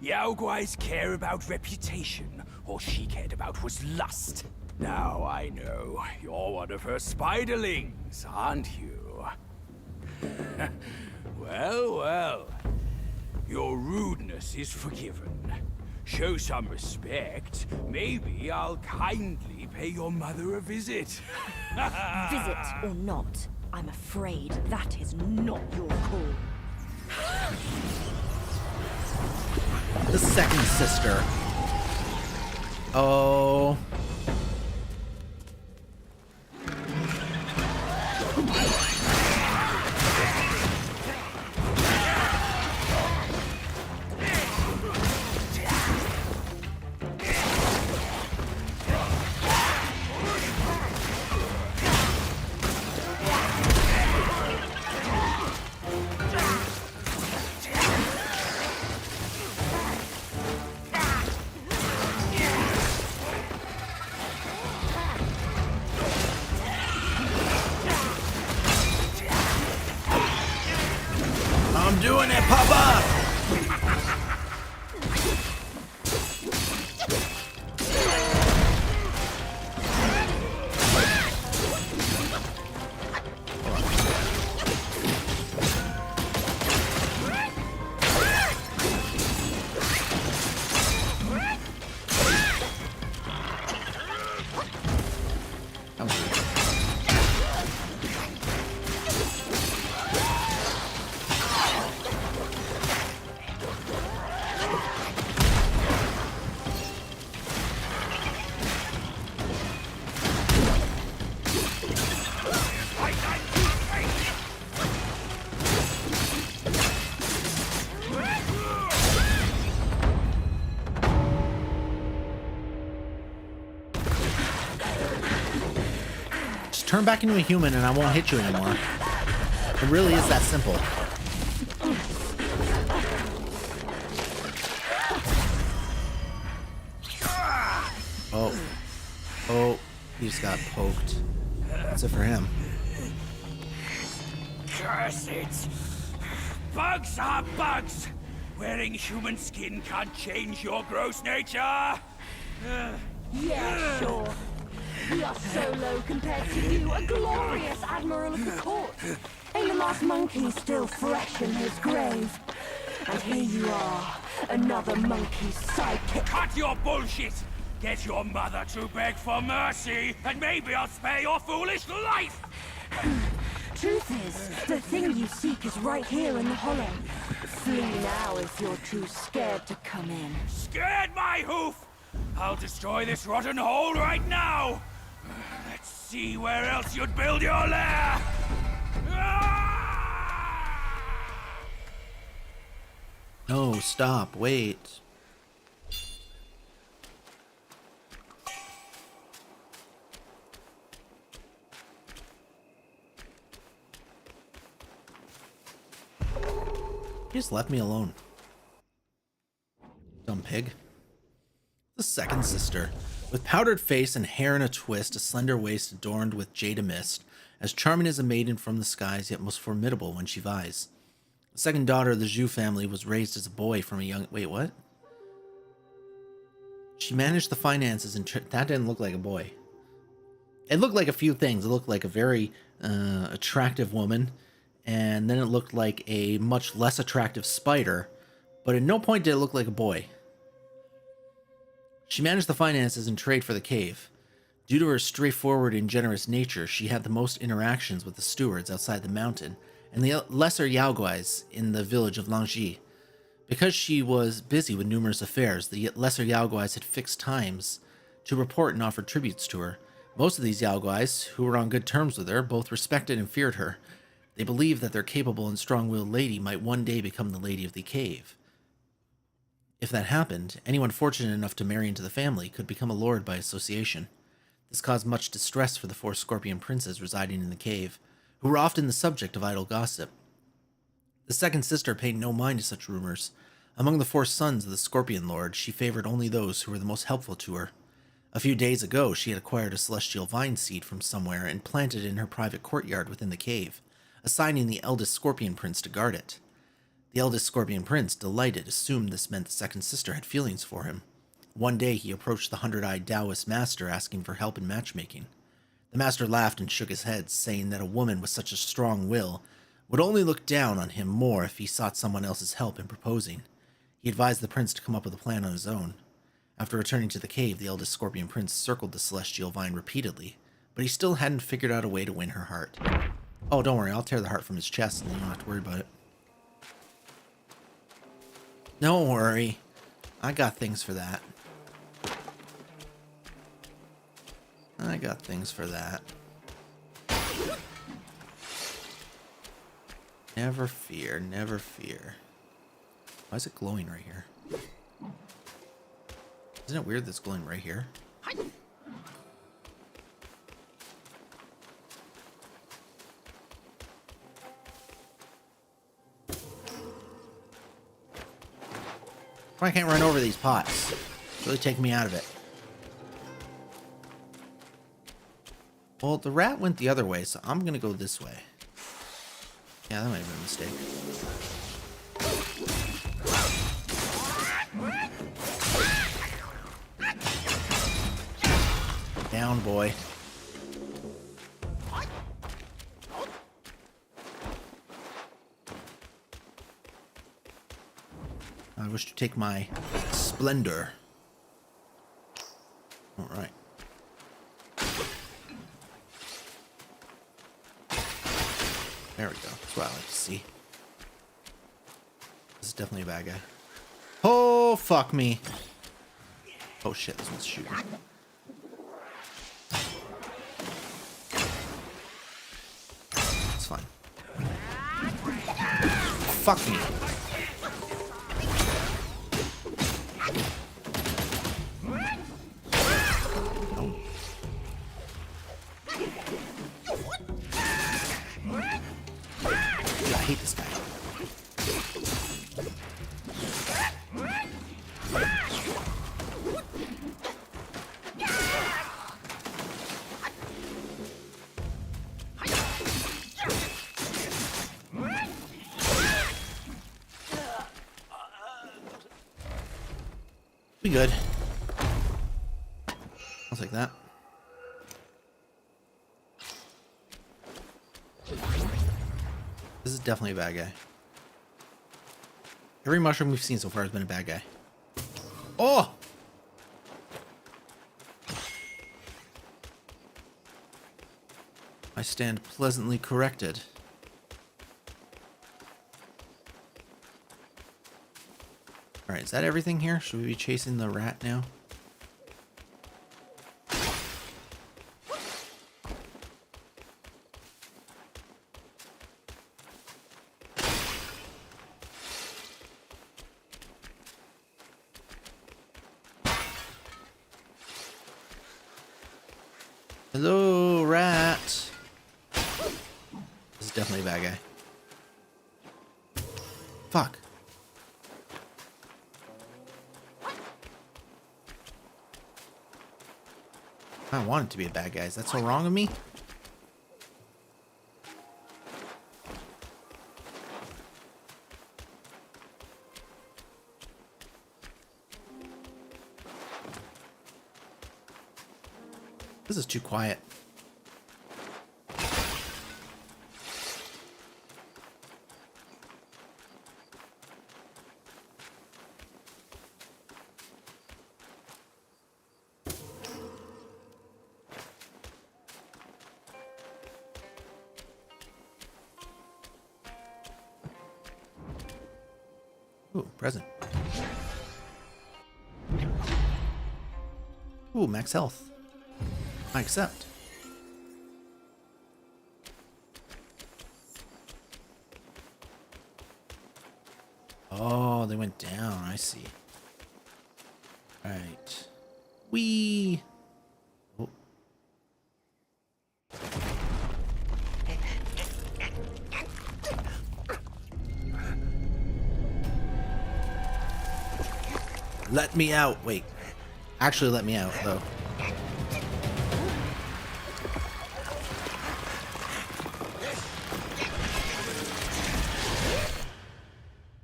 Yao Guai's care about reputation. All she cared about was lust. Now I know. You're one of her spiderlings, aren't you? Well, well. Your rudeness is forgiven. Show some respect. Maybe I'll kindly pay your mother a visit. Visit or not, I'm afraid that is not your call. The second sister. Oh. I'm doing it, Papa! Turn back into a human and I won't hit you anymore. It really is that simple. Oh. Oh, he just got poked. That's it for him. Curse it! Bugs are bugs! Wearing human skin can't change your gross nature! Yeah, sure. We are so low compared to you, a glorious admiral of the court. Ain't the last monkey still fresh in his grave? And here you are, another monkey's sidekick. Cut your bullshit! Get your mother to beg for mercy, and maybe I'll spare your foolish life! Truth is, the thing you seek is right here in the hollow. Flee now if you're too scared to come in. Scared my hoof! I'll destroy this rotten hole right now! Let's see where else you'd build your lair! No, stop, wait. You just left me alone. Dumb pig. The second sister. With powdered face and hair in a twist, a slender waist adorned with jade mist, as charming as a maiden from the skies, yet most formidable when she vies. The second daughter of the Zhu family was raised as a boy from a young... Wait, what? She managed the finances and... That didn't look like a boy. It looked like a few things. It looked like a very attractive woman, and then it looked like a much less attractive spider, but at no point did it look like a boy. She managed the finances and trade for the cave. Due to her straightforward and generous nature, she had the most interactions with the stewards outside the mountain and the lesser Yaoguais in the village of Langji. Because she was busy with numerous affairs, the lesser Yaoguais had fixed times to report and offer tributes to her. Most of these Yaoguais, who were on good terms with her, both respected and feared her. They believed that their capable and strong-willed lady might one day become the lady of the cave. If that happened, anyone fortunate enough to marry into the family could become a lord by association. This caused much distress for the 4 scorpion princes residing in the cave, who were often the subject of idle gossip. The second sister paid no mind to such rumors. Among the 4 sons of the Scorpion Lord, she favored only those who were the most helpful to her. A few days ago, she had acquired a celestial vine seed from somewhere and planted it in her private courtyard within the cave, assigning the eldest Scorpion Prince to guard it. The eldest Scorpion Prince, delighted, assumed this meant the second sister had feelings for him. One day, he approached the 100-eyed Daoist master asking for help in matchmaking. The master laughed and shook his head, saying that a woman with such a strong will would only look down on him more if he sought someone else's help in proposing. He advised the prince to come up with a plan on his own. After returning to the cave, the eldest Scorpion Prince circled the celestial vine repeatedly, but he still hadn't figured out a way to win her heart. Oh, don't worry, I'll tear the heart from his chest and you don't have to worry about it. Don't worry, I got things for that. I got things for that. Never fear, never fear. Why is it glowing right here? Isn't it weird that it's glowing right here? I can't run over these pots. It's really taking me out of it. Well, the rat went the other way, so I'm gonna go this way. Yeah, that might have been a mistake. Down, boy. I wish to take my splendor. All right. There we go. That's what I like to see. This is definitely a bad guy. Oh, fuck me. Oh shit, this one's shooting. It's fine. Fuck me. Oh. Dude, I hate this guy. Be good. I'll take that. This is definitely a bad guy. Every mushroom we've seen so far has been a bad guy. Oh! I stand pleasantly corrected. Alright, is that everything here? Should we be chasing the rat now? Hello, rat. This is definitely a bad guy. Fuck. I want it to be a bad guy. Is that so wrong of me? This is too quiet. Ooh, present. Ooh, max health. I accept. Oh, they went down. I see. Right. Wee. Oh. Let me out. Wait. Actually, let me out, though.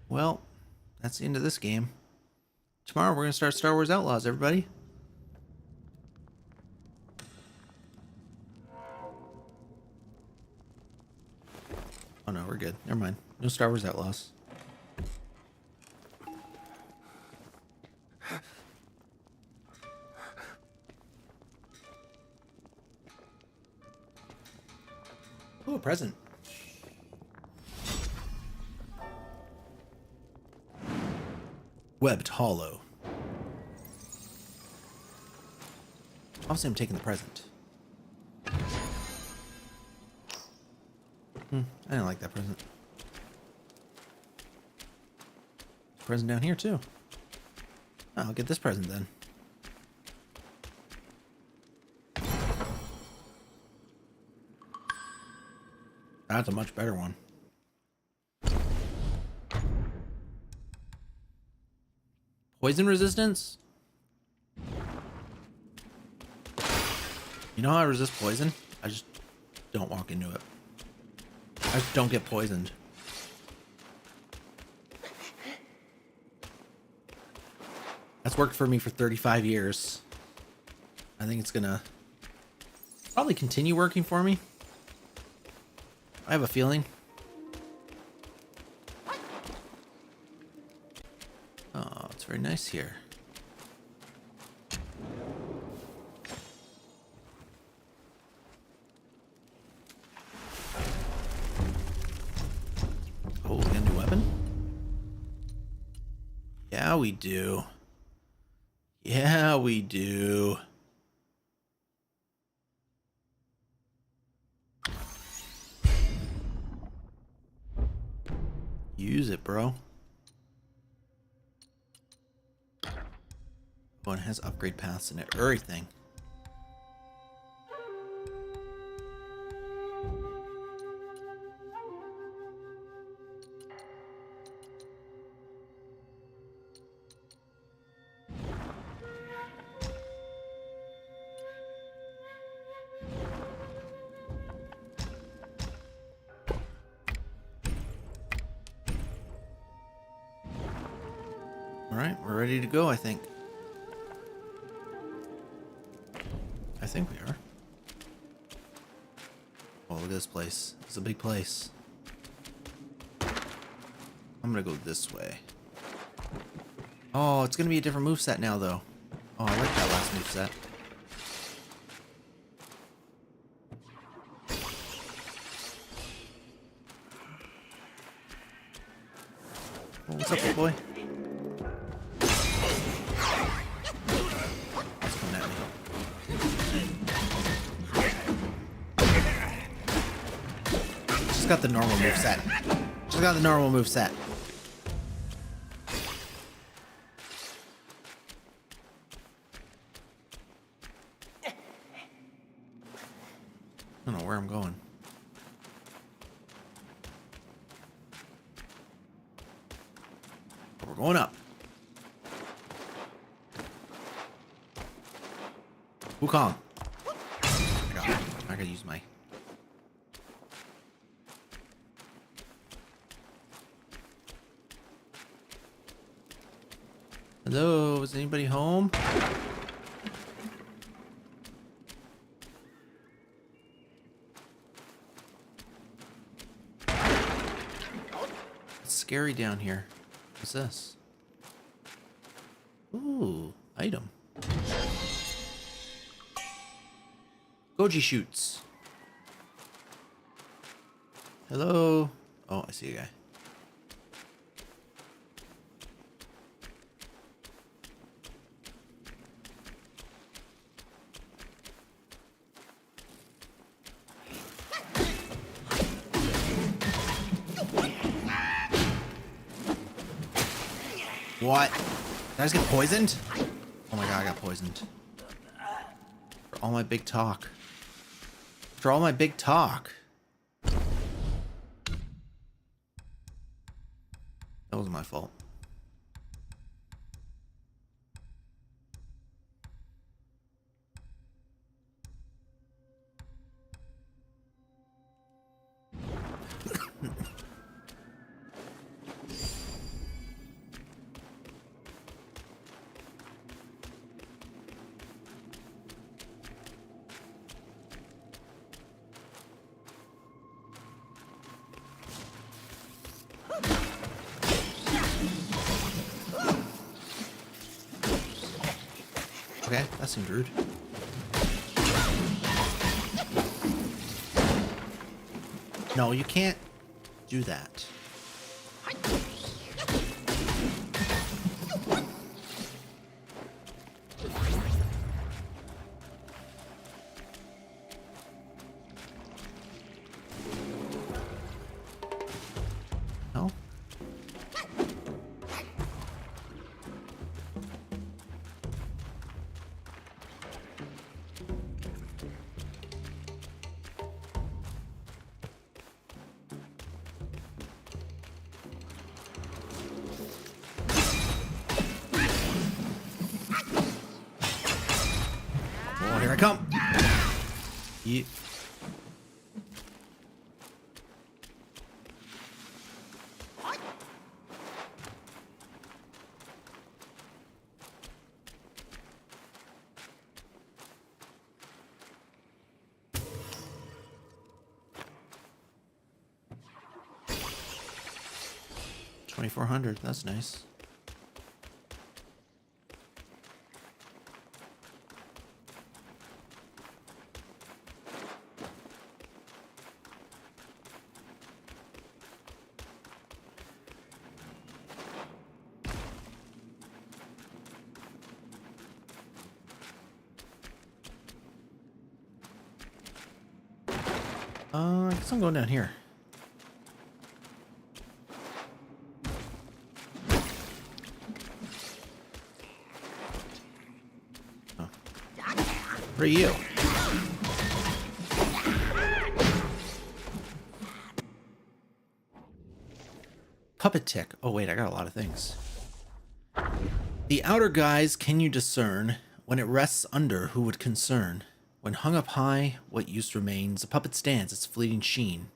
Well, that's the end of this game. Tomorrow we're going to start Star Wars Outlaws, everybody. Oh no, we're good. Never mind. No Star Wars Outlaws. Oh, a present. Webbed hollow. Obviously, I'm taking the present. I didn't like that present. Present down here, too. Oh, I'll get this present then. That's a much better one. Poison resistance? You know how I resist poison? I just don't walk into it. I just don't get poisoned. That's worked for me for 35 years. I think it's gonna probably continue working for me. I have a feeling. Oh, it's very nice here. Oh, we got a new weapon? Yeah, we do. Yeah, we do. Use it, bro. Oh, and it has upgrade paths in it. Everything. All right, we're ready to go, I think. I think we are. Oh, look at this place. It's a big place. I'm gonna go this way. Oh, it's gonna be a different moveset now, though. Oh, I like that last moveset. Oh, what's up, big boy? It's coming at me. Just got the normal moveset. Just got the normal moveset. I don't know where I'm going. But we're going up. Wukong. I gotta use my... Hello, is anybody home? It's scary down here. What's this? Ooh, item. Goji shoots. Hello. Oh, I see a guy. What? Did I just get poisoned? Oh my god, I got poisoned. For all my big talk. For all my big talk. That wasn't my fault. Okay, that seemed rude. No, you can't do that. No? Oh, here I come. You. $2,400. That's nice. I guess I'm going down here. Oh. What are you? Puppet tick. Oh wait, I got a lot of things. The outer guise can you discern? When it rests under, who would concern? When hung up high, what use remains? A puppet stands, its fleeting sheen.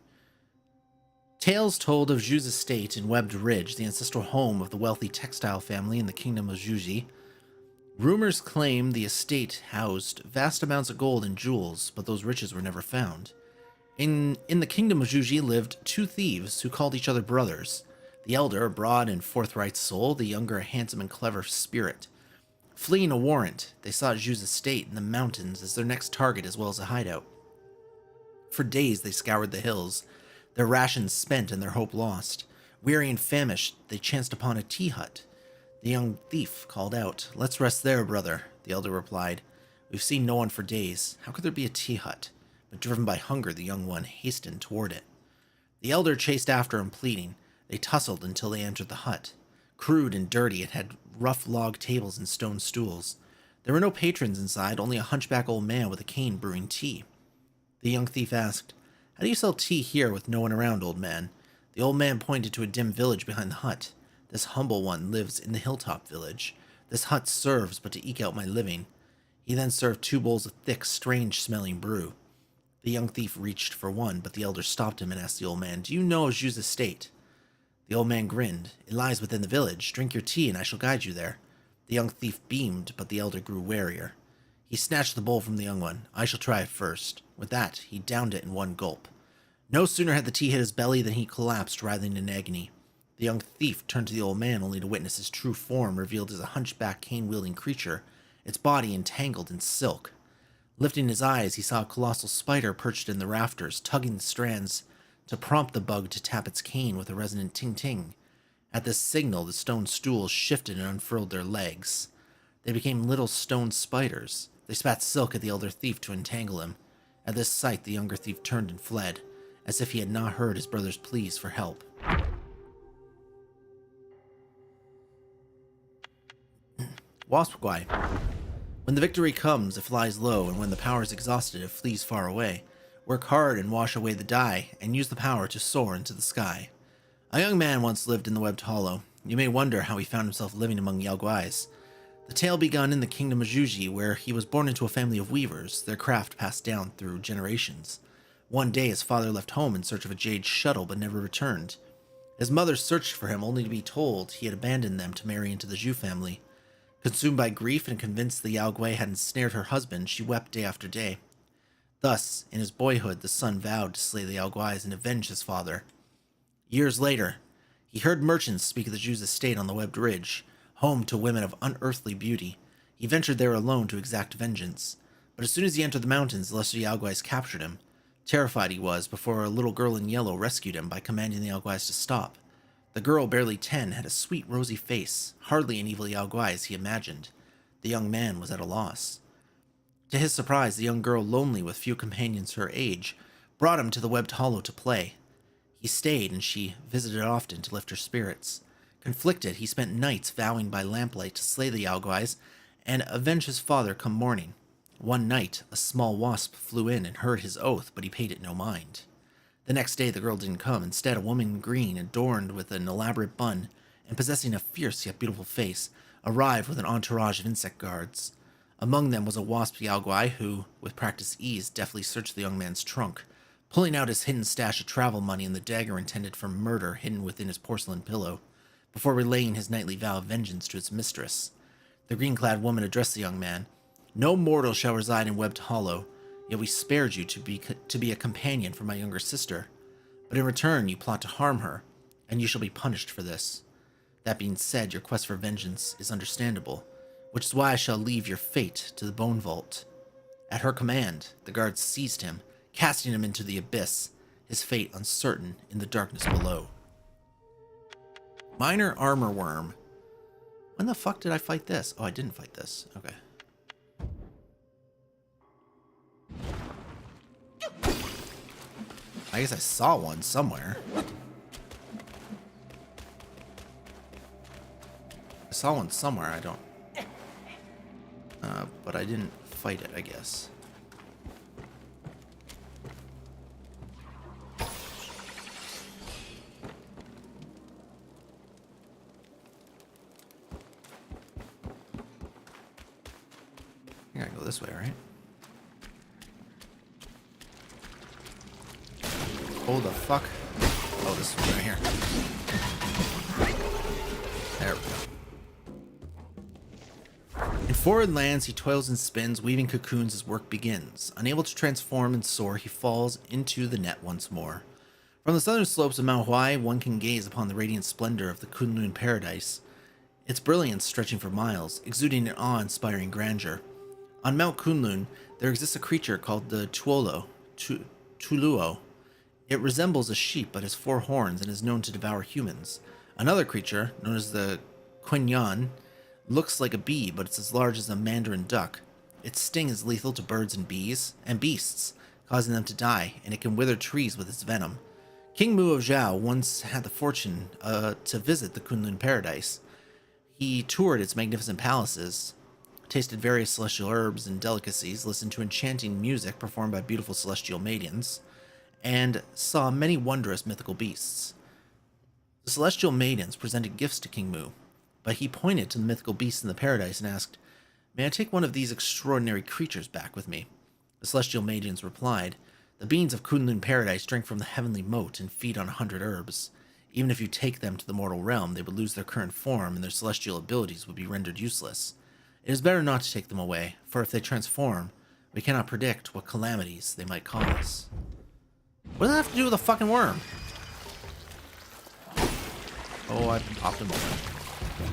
Tales told of Zhu's estate in Webbed Ridge, the ancestral home of the wealthy textile family in the kingdom of Zhuji. Rumors claim the estate housed vast amounts of gold and jewels, but those riches were never found. In the kingdom of Zhuji lived two thieves who called each other brothers. The elder, a broad and forthright soul, the younger, a handsome and clever spirit. Fleeing a warrant, they sought Zhu's estate in the mountains as their next target as well as a hideout. For days they scoured the hills, their rations spent and their hope lost. Weary and famished, they chanced upon a tea hut. The young thief called out, "Let's rest there, brother." The elder replied, "We've seen no one for days. How could there be a tea hut?" But driven by hunger, the young one hastened toward it. The elder chased after him, pleading. They tussled until they entered the hut. Crude and dirty, it had rough log tables and stone stools. There were no patrons inside, only a hunchback old man with a cane brewing tea. The young thief asked, "How do you sell tea here with no one around, old man?" The old man pointed to a dim village behind the hut. "This humble one lives in the hilltop village. This hut serves but to eke out my living." He then served 2 bowls of thick, strange-smelling brew. The young thief reached for one, but the elder stopped him and asked the old man, "Do you know of Zhu's estate?" The old man grinned. "It lies within the village. Drink your tea and I shall guide you there." The young thief beamed, but the elder grew warier. He snatched the bowl from the young one. "I shall try it first." With that, he downed it in one gulp. No sooner had the tea hit his belly than he collapsed, writhing in agony. The young thief turned to the old man only to witness his true form revealed as a hunchback, cane-wielding creature, its body entangled in silk. Lifting his eyes, he saw a colossal spider perched in the rafters, tugging the strands to prompt the bug to tap its cane with a resonant ting-ting. At this signal, the stone stools shifted and unfurled their legs. They became little stone spiders. They spat silk at the elder thief to entangle him. At this sight, the younger thief turned and fled, as if he had not heard his brother's pleas for help. Waspguy. When the victory comes, it flies low, and when the power is exhausted, it flees far away. Work hard and wash away the dye, and use the power to soar into the sky. A young man once lived in the webbed hollow. You may wonder how he found himself living among Yaoguais. The tale begun in the kingdom of Zhuji, where he was born into a family of weavers, their craft passed down through generations. One day his father left home in search of a jade shuttle, but never returned. His mother searched for him, only to be told he had abandoned them to marry into the Zhu family. Consumed by grief and convinced the Yaogui had ensnared her husband, she wept day after day. Thus, in his boyhood, the son vowed to slay the Yaoguais and avenge his father. Years later, he heard merchants speak of the Zhu's estate on the Webbed Ridge, home to women of unearthly beauty. He ventured there alone to exact vengeance. But as soon as he entered the mountains, the lesser Yaoguais captured him. Terrified he was before a little girl in yellow rescued him by commanding the Yaoguais to stop. The girl, barely 10, had a sweet rosy face, hardly an evil Yaogui as he imagined. The young man was at a loss. To his surprise, the young girl, lonely with few companions her age, brought him to the webbed hollow to play. He stayed, and she visited often to lift her spirits. Conflicted, he spent nights vowing by lamplight to slay the Yaoguais and avenge his father come morning. One night, a small wasp flew in and heard his oath, but he paid it no mind. The next day, the girl didn't come. Instead, a woman in green, adorned with an elaborate bun and possessing a fierce yet beautiful face, arrived with an entourage of insect guards. Among them was a wasp Yaogui who, with practiced ease, deftly searched the young man's trunk, pulling out his hidden stash of travel money and the dagger intended for murder hidden within his porcelain pillow, before relaying his nightly vow of vengeance to its mistress. The green-clad woman addressed the young man. "No mortal shall reside in Webbed Hollow, yet we spared you to be a companion for my younger sister. But in return, you plot to harm her, and you shall be punished for this. That being said, your quest for vengeance is understandable, which is why I shall leave your fate to the Bone Vault." At her command, the guards seized him, casting him into the abyss, his fate uncertain in the darkness below. Minor Armor Worm. When the fuck did I fight this? Oh, I didn't fight this. Okay. I guess I saw one somewhere. I saw one somewhere, I don't... but I didn't fight it, I guess. I gotta go this way, right? Oh, the fuck? Oh, this one right here. There we go. In foreign lands, he toils and spins, weaving cocoons as work begins. Unable to transform and soar, he falls into the net once more. From the southern slopes of Mount Huai, one can gaze upon the radiant splendor of the Kunlun paradise, its brilliance stretching for miles, exuding an awe-inspiring grandeur. On Mount Kunlun, there exists a creature called the Tuluo. It resembles a sheep but has 4 horns and is known to devour humans. Another creature, known as the Quinyan, looks like a bee but it's as large as a mandarin duck. Its sting is lethal to birds and beasts, causing them to die, and it can wither trees with its venom. King Mu of Zhao once had the fortune to visit the Kunlun paradise. He toured its magnificent palaces, tasted various celestial herbs and delicacies, listened to enchanting music performed by beautiful celestial maidens, and saw many wondrous mythical beasts. The celestial maidens presented gifts to King Mu, but he pointed to the mythical beasts in the paradise and asked, "May I take one of these extraordinary creatures back with me?" The celestial maidens replied, The beings of Kunlun Paradise drink from the heavenly moat and feed on 100 herbs. Even if you take them to the mortal realm, they would lose their current form and their celestial abilities would be rendered useless. It is better not to take them away, for if they transform, we cannot predict what calamities they might cause. What does that have to do with a fucking worm? Oh, I popped him open.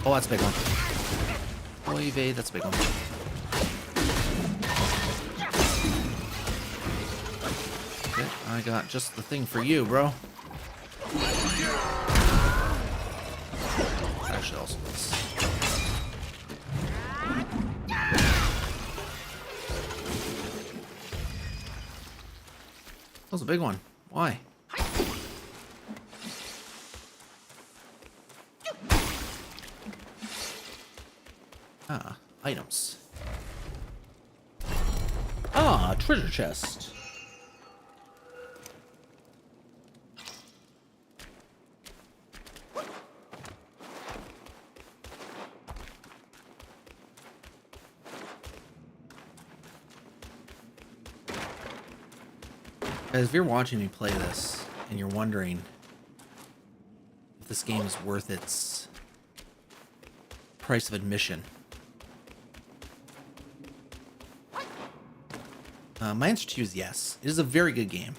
Oh, that's a big one. Oh, evade, that's a big one. Okay, I got just the thing for you, bro. Actually, also this. That was a big one. Why? Ah, items. Ah, treasure chest. Guys, if you're watching me play this and you're wondering if this game is worth its price of admission, my answer to you is yes. It is a very good game.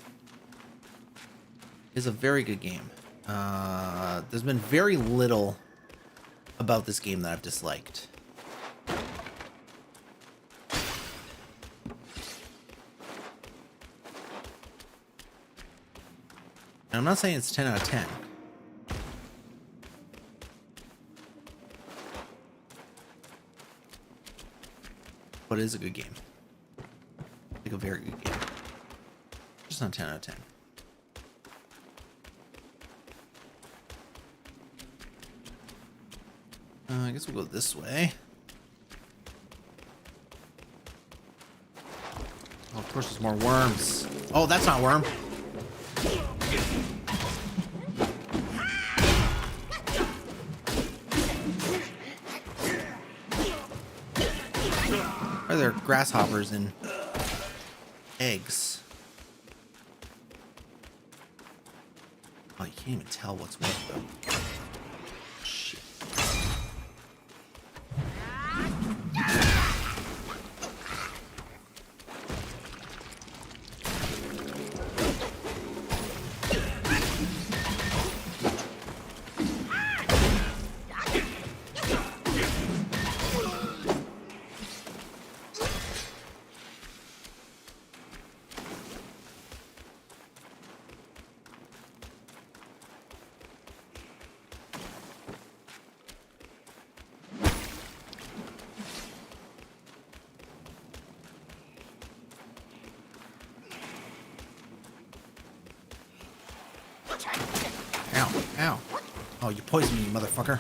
It is a very good game. There's been very little about this game that I've disliked. And I'm not saying it's 10 out of 10. But it is a good game. Like a very good game. Just not 10 out of 10. I guess we'll go this way. Oh, of course there's more worms. Oh, that's not a worm. Are there grasshoppers and eggs? Oh, you can't even tell what's what though. Shit. Ow, ow. Oh, you poisoned me, you motherfucker.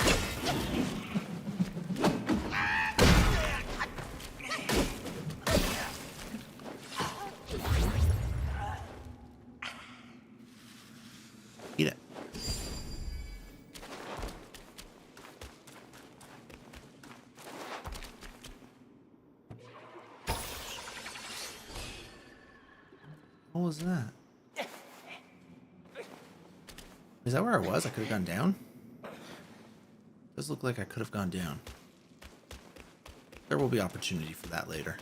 Eat it. What was that? Is that where I was? I could have gone down? Does look like I could have gone down. There will be opportunity for that later.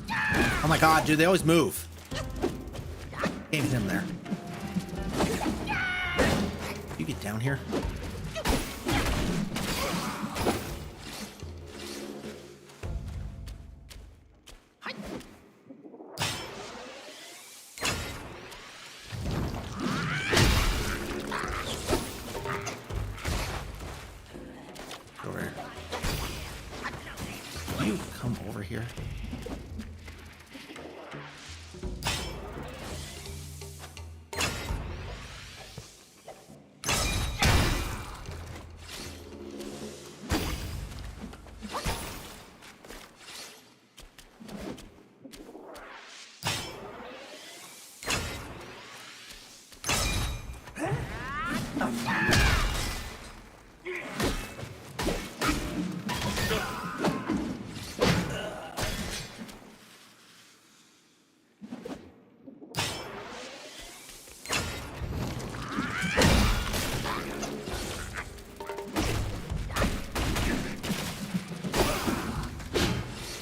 Oh my god, dude, they always move. Can't hit him there. You get down here. Over here. You come over here.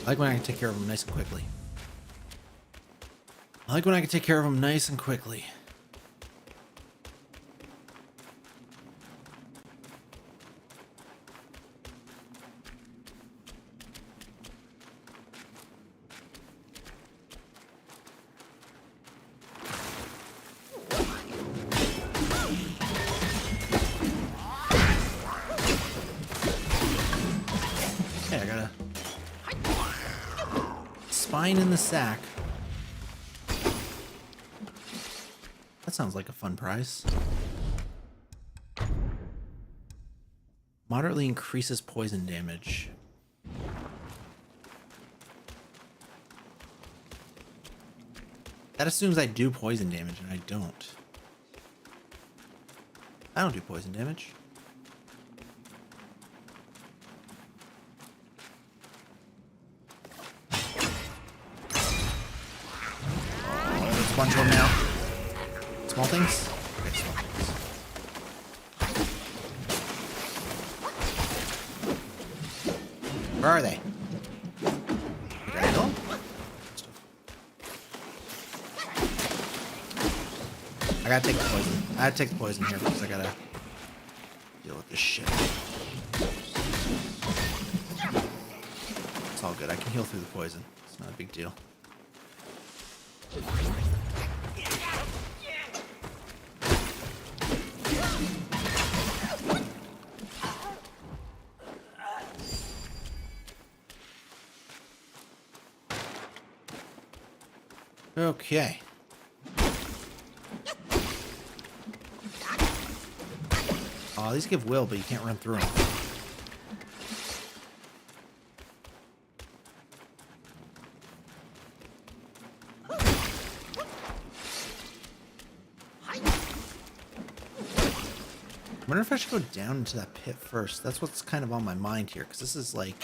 I like when I can take care of them nice and quickly. I like when I can take care of them nice and quickly. Okay, I got a spine in the sack. That sounds like a fun prize. Moderately increases poison damage. That assumes I do poison damage, and I don't. I don't do poison damage. Oh, there's a bunch of them now. Small things? Okay, small things. Where are they? Did I kill them? I gotta take the poison. I gotta take the poison here because I gotta deal with this shit. It's all good. I can heal through the poison. It's not a big deal. Okay. Oh, these give will, but you can't run through them. I wonder if I should go down into that pit first. That's what's kind of on my mind here, because this is like...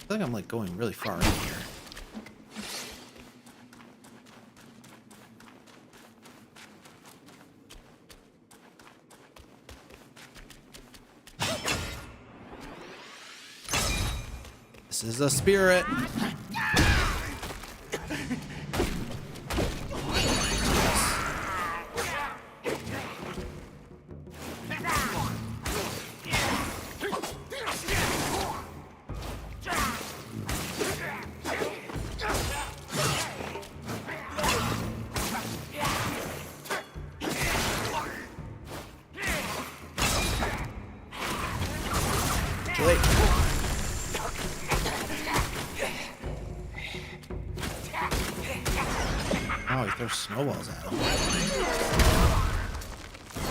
I feel like I'm like going really far in here. This is a spirit. Too late. Oh, he throws snowballs at him.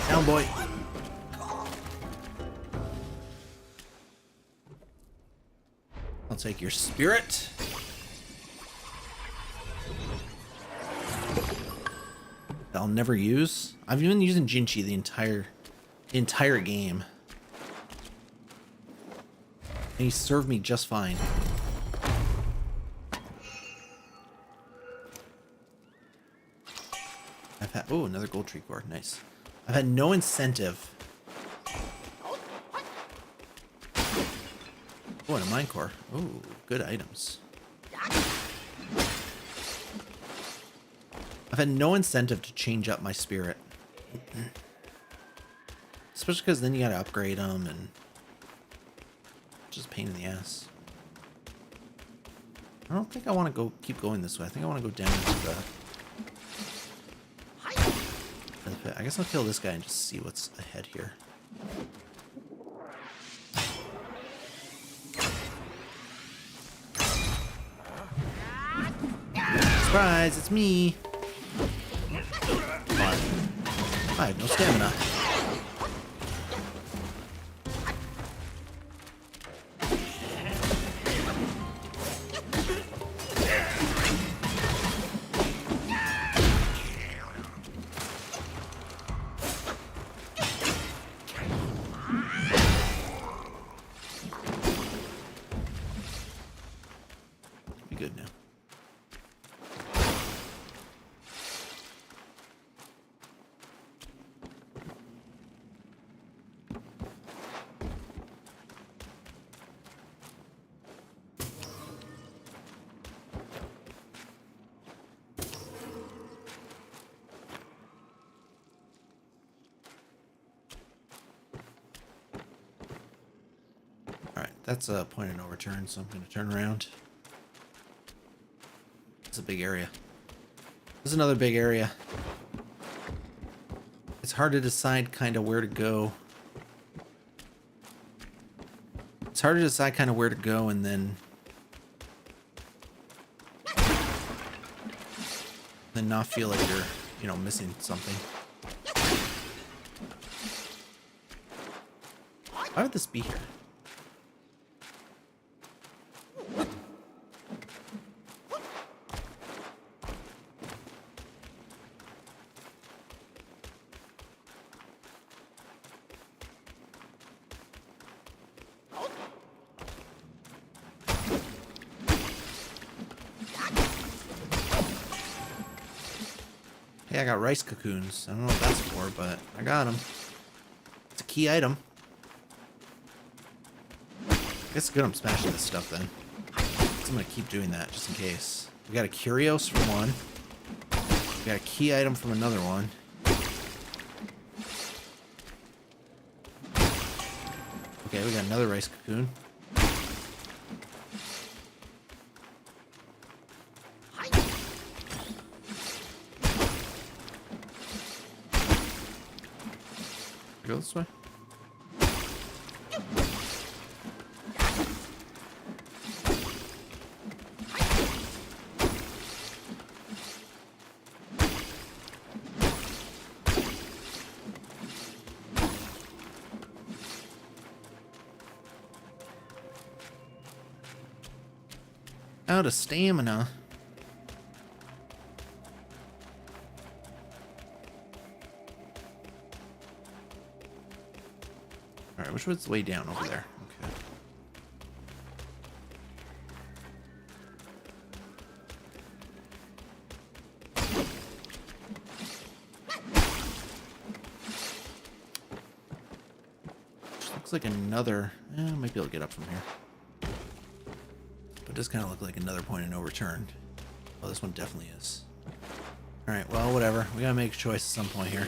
Down, boy. I'll take your spirit. I'll never use. I've been using Jinchi the entire game. And he served me just fine. I've had, oh, another gold tree core, nice. I've had no incentive. Oh, and a mine core. Oh, good items. I've had no incentive to change up my spirit. Especially because then you gotta upgrade them and... just a pain in the ass. I don't think I want to keep going this way. I think I want to go down to the pit. I guess I'll kill this guy and just see what's ahead here. Surprise, it's me. Come on. I have no stamina. Good now. that's a point of no return, so I'm going to turn around. It's a big area. This is another big area. It's hard to decide kind of where to go. It's hard to decide kind of where to go and then not feel like you're, you know, missing something. Why would this be here? Hey, I got rice cocoons. I don't know what that's for, but I got them. It's a key item. I guess it's good I'm smashing this stuff then. So I'm gonna keep doing that just in case. We got a curios from one. We got a key item from another one. Okay, we got another rice cocoon. Go this way. Out of stamina. Alright, which one's way down over there? Okay. Which looks like another... I might be able to get up from here. But it does kind of look like another point of no return. Oh, this one definitely is. Alright, well, whatever. We gotta make a choice at some point here.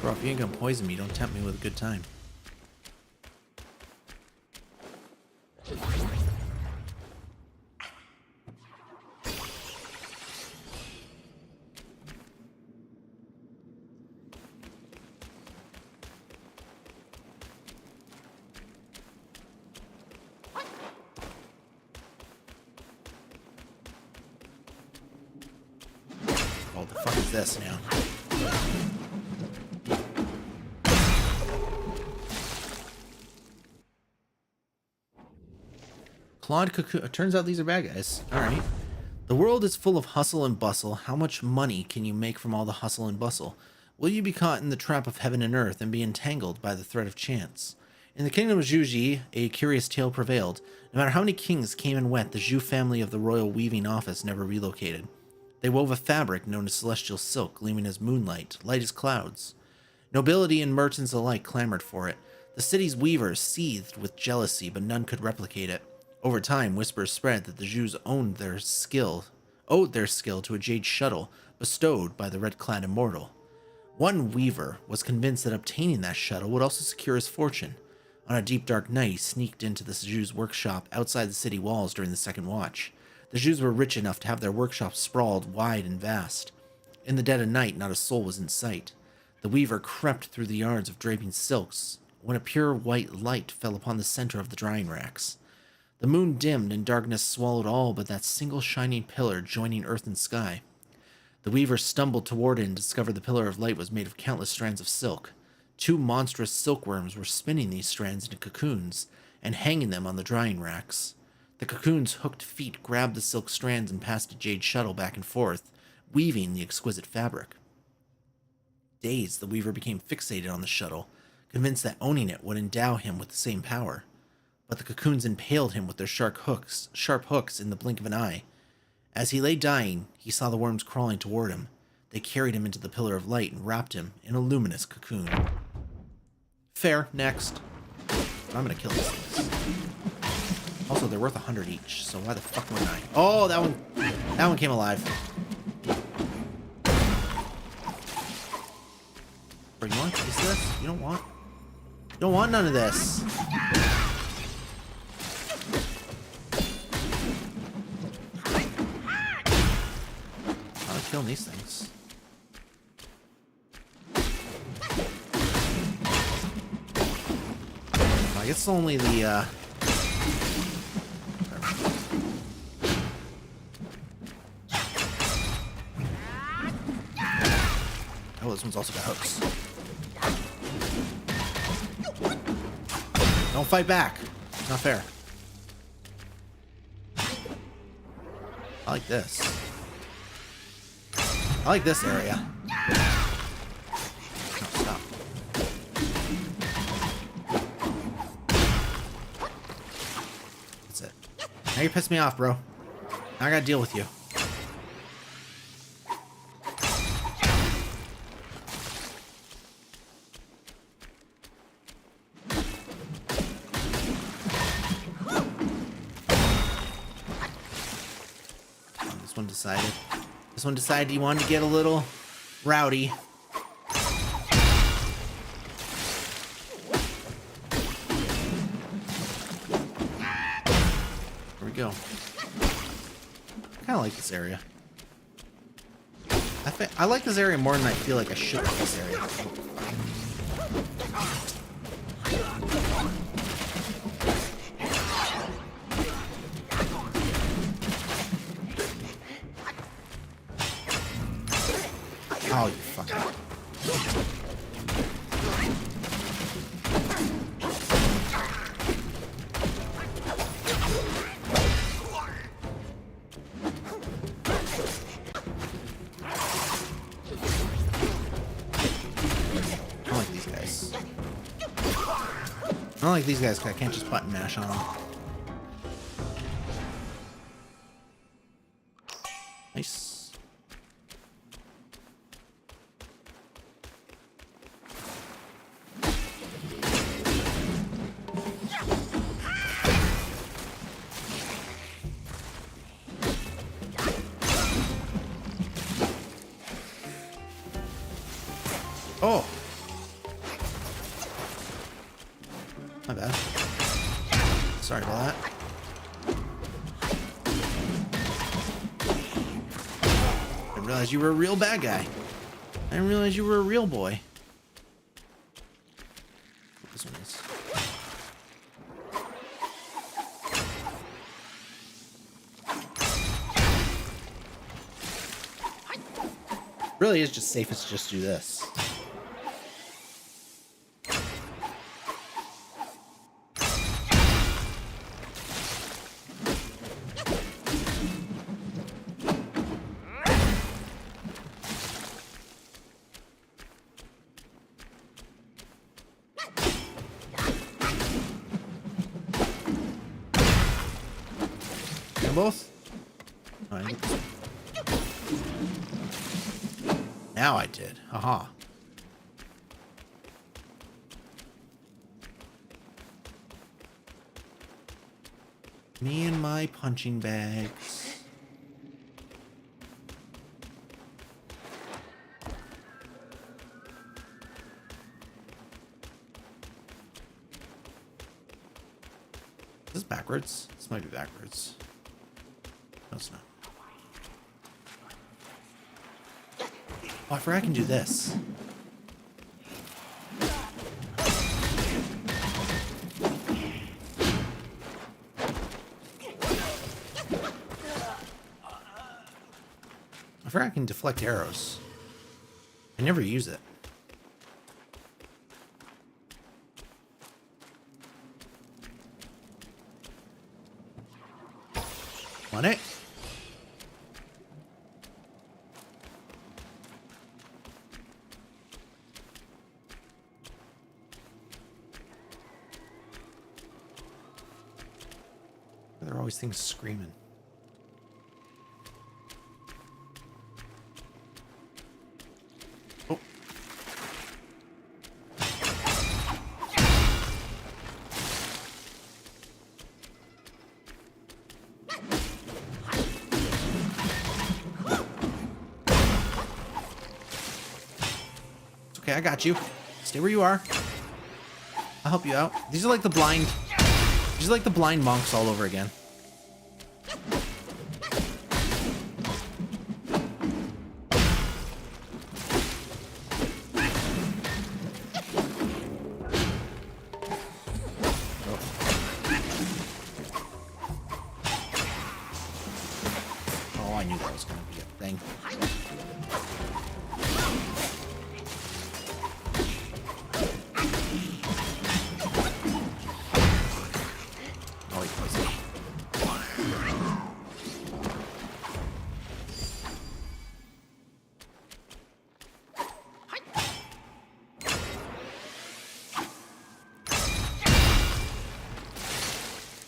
Bro, if you ain't gonna poison me, don't tempt me with a good time. What the fuck is this now? Claude Cocoon. It turns out these are bad guys. Alright. The world is full of hustle and bustle. How much money can you make from all the hustle and bustle? Will you be caught in the trap of heaven and earth and be entangled by the thread of chance? In the kingdom of Zhuji, a curious tale prevailed. No matter how many kings came and went, the Zhu family of the royal weaving office never relocated. They wove a fabric known as celestial silk, gleaming as moonlight, light as clouds. Nobility and merchants alike clamored for it. The city's weavers seethed with jealousy, but none could replicate it. Over time, whispers spread that the Jews owed their skill to a jade shuttle bestowed by the red-clad immortal. One weaver was convinced that obtaining that shuttle would also secure his fortune. On a deep dark night, he sneaked into the Jews' workshop outside the city walls during the second watch. The Jews were rich enough to have their workshop sprawled wide and vast. In the dead of night, not a soul was in sight. The weaver crept through the yards of draping silks when a pure white light fell upon the center of the drying racks. The moon dimmed and darkness swallowed all but that single shining pillar joining earth and sky. The weaver stumbled toward it and discovered the pillar of light was made of countless strands of silk. Two monstrous silkworms were spinning these strands into cocoons and hanging them on the drying racks. The cocoon's hooked feet grabbed the silk strands and passed a jade shuttle back and forth, weaving the exquisite fabric. Dazed, the weaver became fixated on the shuttle, convinced that owning it would endow him with the same power. But the cocoons impaled him with their sharp hooks in the blink of an eye. As he lay dying, he saw the worms crawling toward him. They carried him into the pillar of light and wrapped him in a luminous cocoon. Fair, next. I'm gonna kill these things. Also, they're worth 100 each, so why the fuck wouldn't I? Oh, that one... That one came alive. Bro, you want a piece of this? You don't want? You don't want none of this. How to kill these things? I guess only the oh, this one's also got hooks. Don't fight back. It's not fair. I like this. I like this area. No, stop. That's it. Now you pissed me off, bro. Now I gotta deal with you. This one decided he wanted to get a little rowdy. Here we go. Kind of like this area. I like this area more than I feel like I should like this area. Oh, you fucker. I don't like these guys. I don't like these guys because I can't just button mash on them. Nice. Oh! My bad. Sorry about that. I didn't realize you were a real bad guy. I didn't realize you were a real boy. This one is. Really is just safest to just do this. Both? Oh, I didn't. Now I did. Haha. Me and my punching bags. Is this backwards? This might be backwards. No, it's not. Oh, I forgot I can do this. I forgot I can deflect arrows. I never use it. Want it? There are always things screaming. Oh. Okay, I got you. Stay where you are. I'll help you out. These are like the blind... These are like the blind monks all over again. Oh, I knew that was going to be a thing. Oh, he was.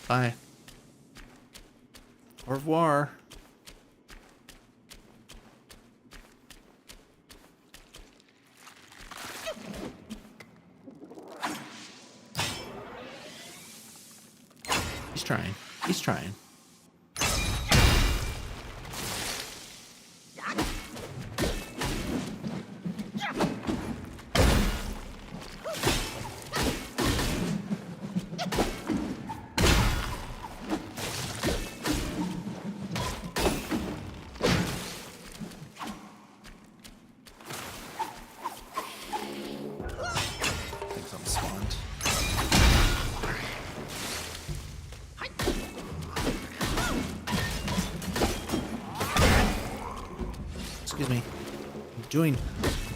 Bye. Au revoir. He's trying. He's trying. I think something spawned. Excuse me. I'm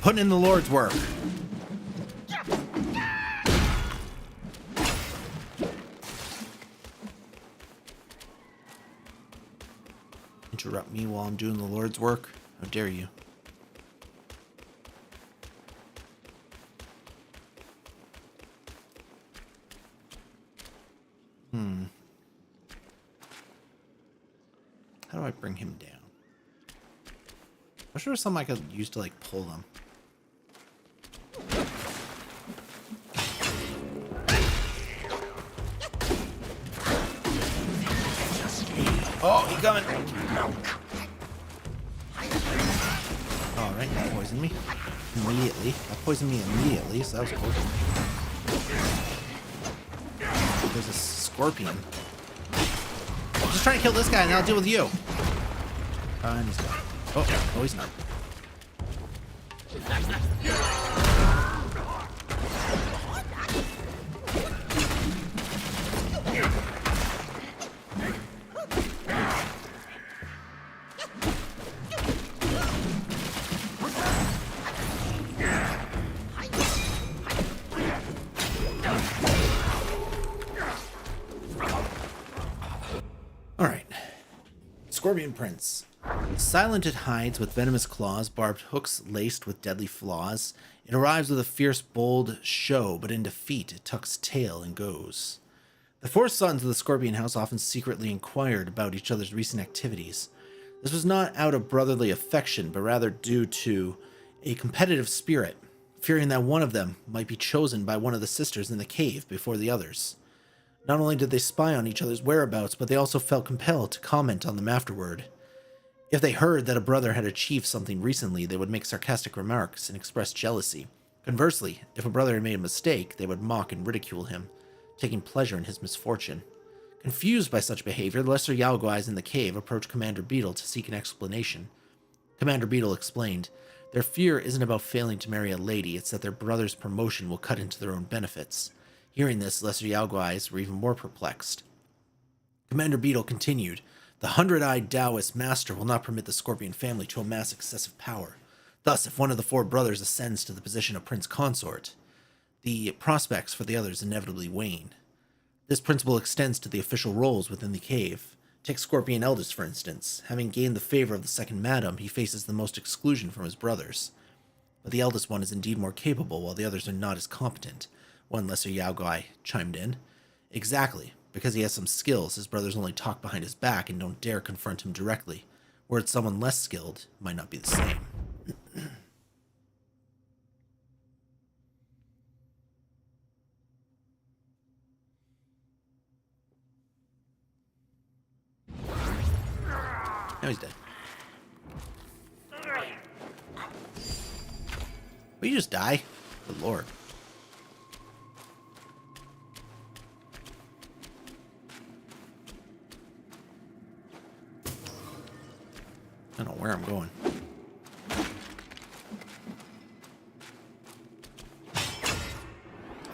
putting in the Lord's work. Interrupt me while I'm doing the Lord's work? How dare you? How do I bring him down? I'm sure there's something I could use to like pull them. Oh, he's coming! Alright, that poisoned me. Immediately. That poisoned me immediately, so that was cool. There's a scorpion. I'm just trying to kill this guy and I'll deal with you. And he's gone. Oh, no, he's not. Alright. Scorpion Prince. Silent it hides with venomous claws, barbed hooks laced with deadly flaws. It arrives with a fierce, bold show, but in defeat it tucks tail and goes. The four sons of the Scorpion House often secretly inquired about each other's recent activities. This was not out of brotherly affection, but rather due to a competitive spirit, fearing that one of them might be chosen by one of the sisters in the cave before the others. Not only did they spy on each other's whereabouts, but they also felt compelled to comment on them afterward. If they heard that a brother had achieved something recently, they would make sarcastic remarks and express jealousy. Conversely, if a brother had made a mistake, they would mock and ridicule him, taking pleasure in his misfortune. Confused by such behavior, the lesser Yao Guais in the cave approached Commander Beetle to seek an explanation. Commander Beetle explained, their fear isn't about failing to marry a lady, it's that their brother's promotion will cut into their own benefits. Hearing this, lesser Yao Guais were even more perplexed. Commander Beetle continued, the 100-eyed Daoist master will not permit the Scorpion family to amass excessive power. Thus, if one of the four brothers ascends to the position of Prince Consort, the prospects for the others inevitably wane. This principle extends to the official roles within the cave. Take Scorpion Eldest, for instance. Having gained the favor of the second madam, he faces the most exclusion from his brothers. But the eldest one is indeed more capable, while the others are not as competent. One lesser Yao Guai chimed in. Exactly. Because he has some skills, his brothers only talk behind his back and don't dare confront him directly. Whereas someone less skilled might not be the same. Now he's dead. Will you just die? Good lord. I don't know where I'm going.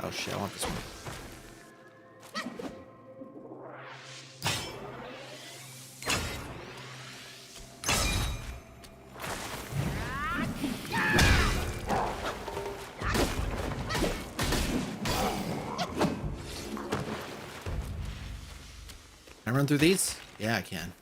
Oh shit, I want this one. Can I run through these? Yeah, I can.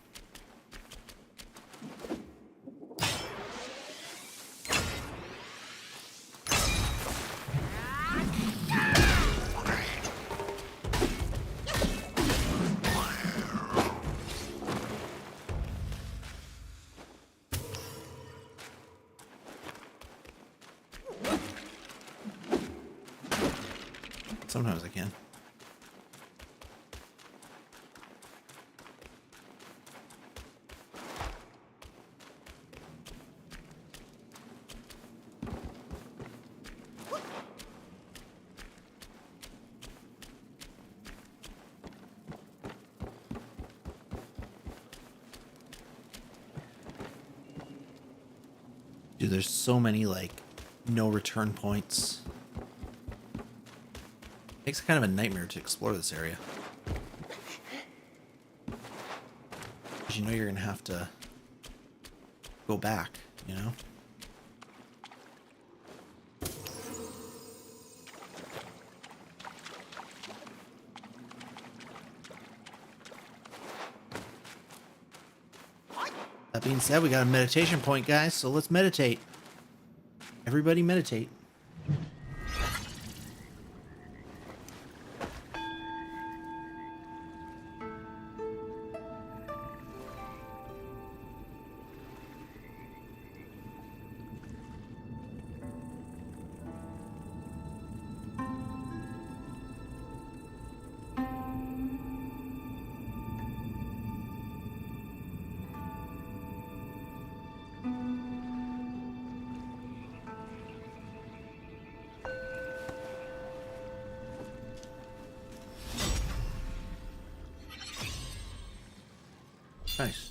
Sometimes I can. Dude, there's so many, like, no return points. Makes it kind of a nightmare to explore this area. Because you know you're going to have to go back, you know? That being said, we got a meditation point, guys, so let's meditate. Everybody meditate. Nice.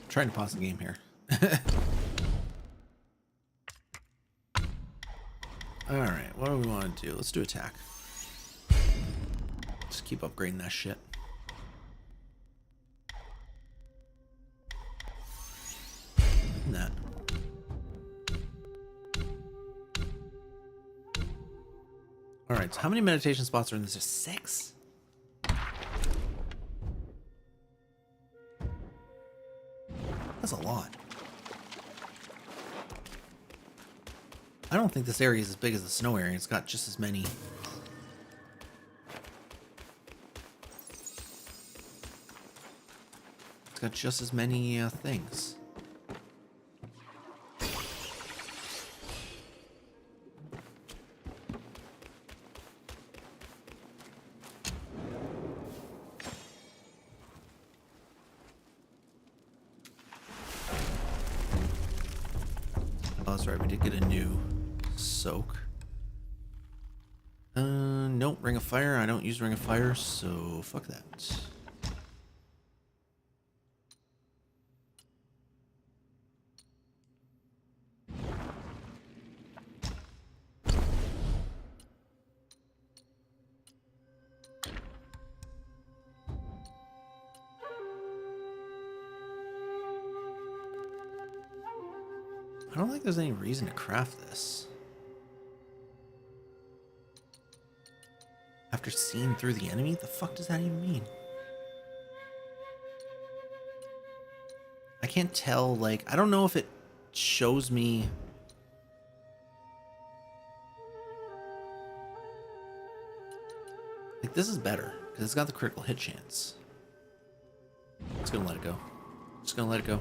Trying to pause the game here. Alright, what do we want to do? Let's do attack. Just keep upgrading that shit. That. Alright, so how many meditation spots are in this? There's 6? That's a lot. I don't think this area is as big as the snow area. It's got just as many. It's got just as many things. Oh, that's right. We did get a new soak. Nope. Ring of Fire. I don't use Ring of Fire, so fuck that. I don't think there's any reason to craft this. After seeing through the enemy? The fuck does that even mean? I can't tell, like, I don't know if it shows me... Like, this is better, because it's got the critical hit chance. Just gonna let it go. Just gonna let it go.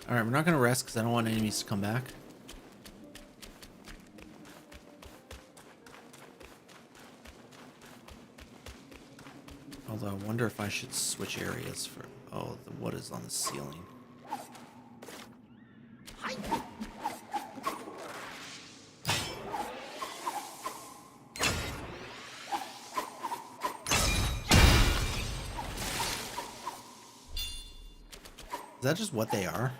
Alright, we're not gonna rest, because I don't want enemies to come back. Although I wonder if I should switch areas for... Oh, what is on the ceiling? Is that just what they are?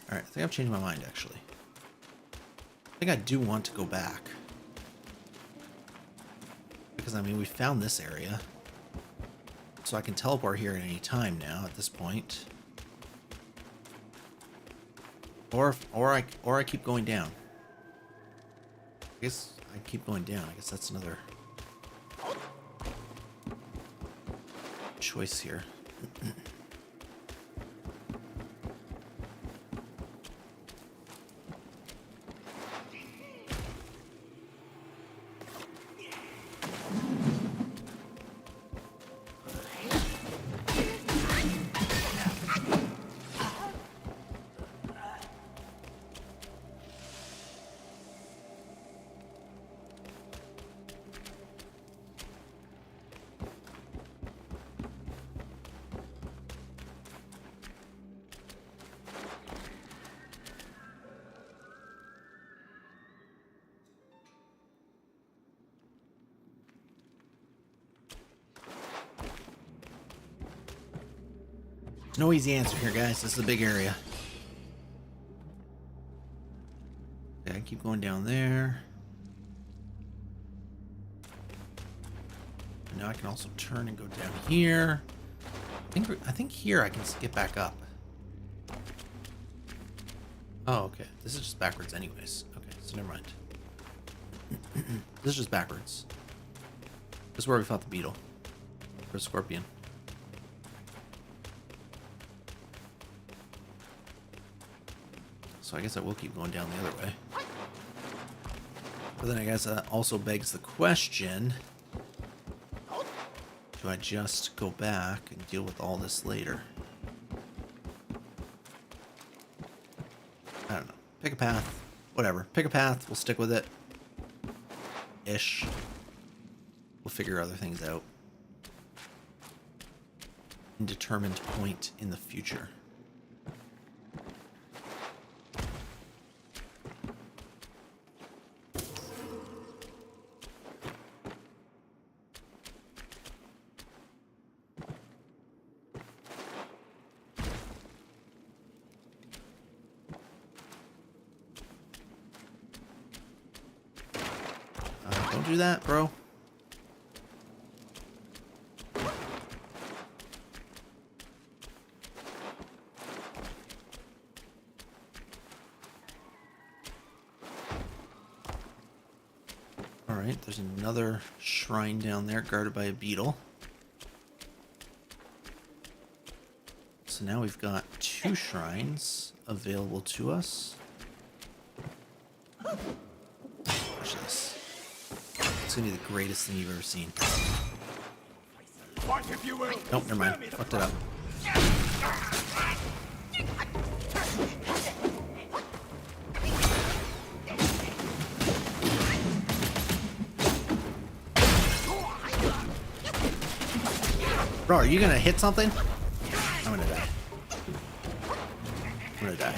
Alright, I think I've changed my mind, actually. I think I do want to go back. Because, I mean, we found this area. So I can teleport here at any time now, at this point. Or I keep going down. I guess I keep going down. I guess that's another choice here. No easy answer here, guys. This is a big area. Okay, I keep going down there. And now I can also turn and go down here. I think here I can skip back up. Oh, okay. This is just backwards anyways. Okay, so never mind. This is just backwards. This is where we fought the beetle. Or scorpion. So I guess I will keep going down the other way. But then I guess that also begs the question, do I just go back and deal with all this later? I don't know. Pick a path. Whatever. Pick a path. We'll stick with it. Ish. We'll figure other things out. Indeterminate point in the future. Don't do that, bro. Alright, there's another shrine down there guarded by a beetle. So now we've got 2 shrines available to us. Watch this. It's gonna be the greatest thing you've ever seen. What if you will? Nope, never mind. Fucked it up. Bro, are you gonna hit something? I'm gonna die. I'm gonna die.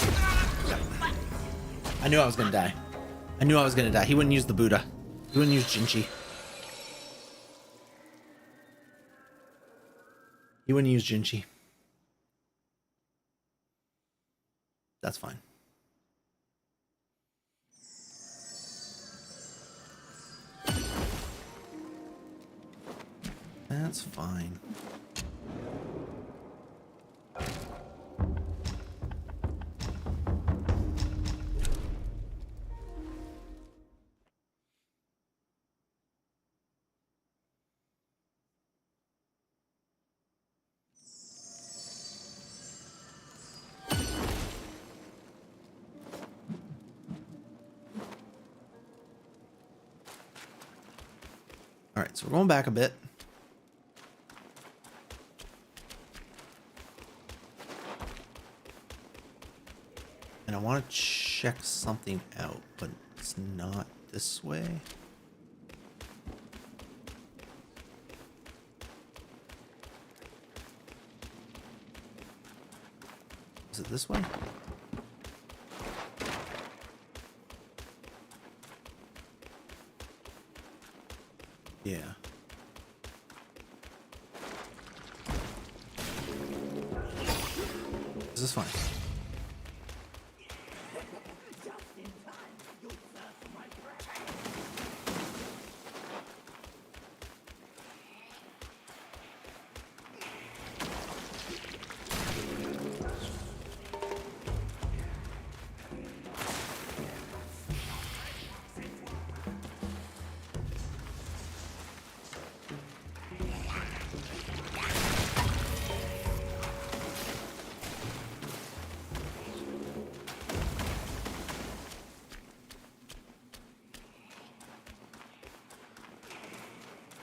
I knew I was gonna die. I knew I was gonna die. He wouldn't use the Buddha. He wouldn't use Jinchi. He wouldn't use Jinchi. That's fine. That's fine. Alright, so we're going back a bit. And I want to check something out, but it's not this way. Is it this way? Yeah. This is fine.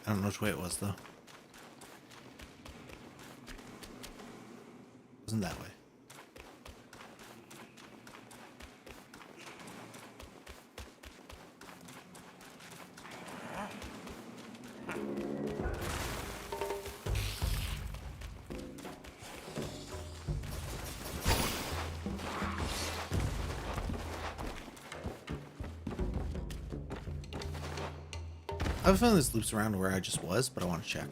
I don't know which way it was, though. Wasn't that way. I have a feeling this loops around where I just was, but I want to check.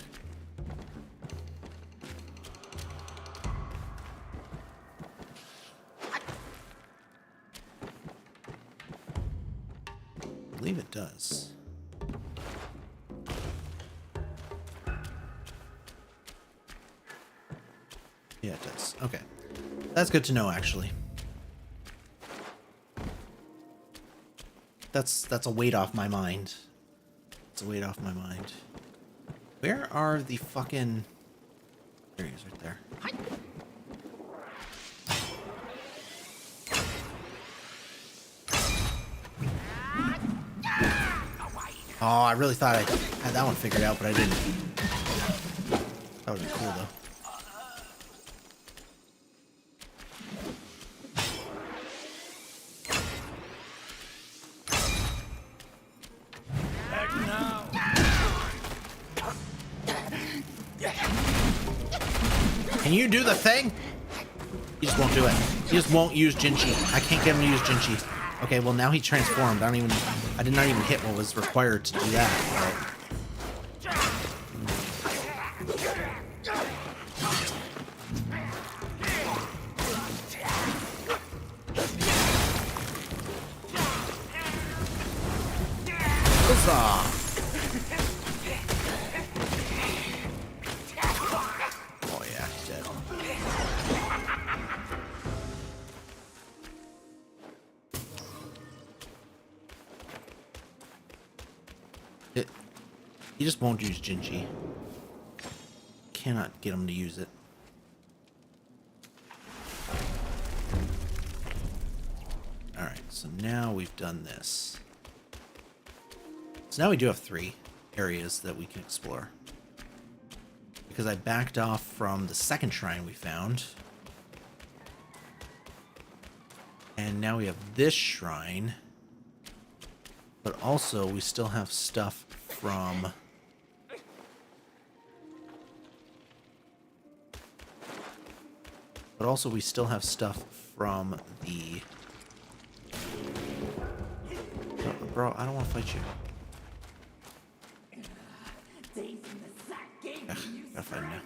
I believe it does. Yeah, it does. Okay. That's good to know, actually. That's a weight off my mind. It's a weight off my mind. Where are the fucking... There he is, right there. Oh, I really thought I had that one figured out, but I didn't. That would be cool, though. Can you do the thing? He just won't do it. He just won't use Jinchi. I can't get him to use Jinchi. Okay, well now he transformed. I did not even hit what was required to do that. Huzzah! Oh yeah, he's dead. He just won't use Jinchi. Cannot get him to use it. Alright, so now we've done this. So now we do have 3 areas that we can explore. Because I backed off from the second shrine we found. And now we have this shrine. But also we still have stuff from... But also we still have stuff from the... Bro, I don't want to fight you. Ugh, gotta fight him now.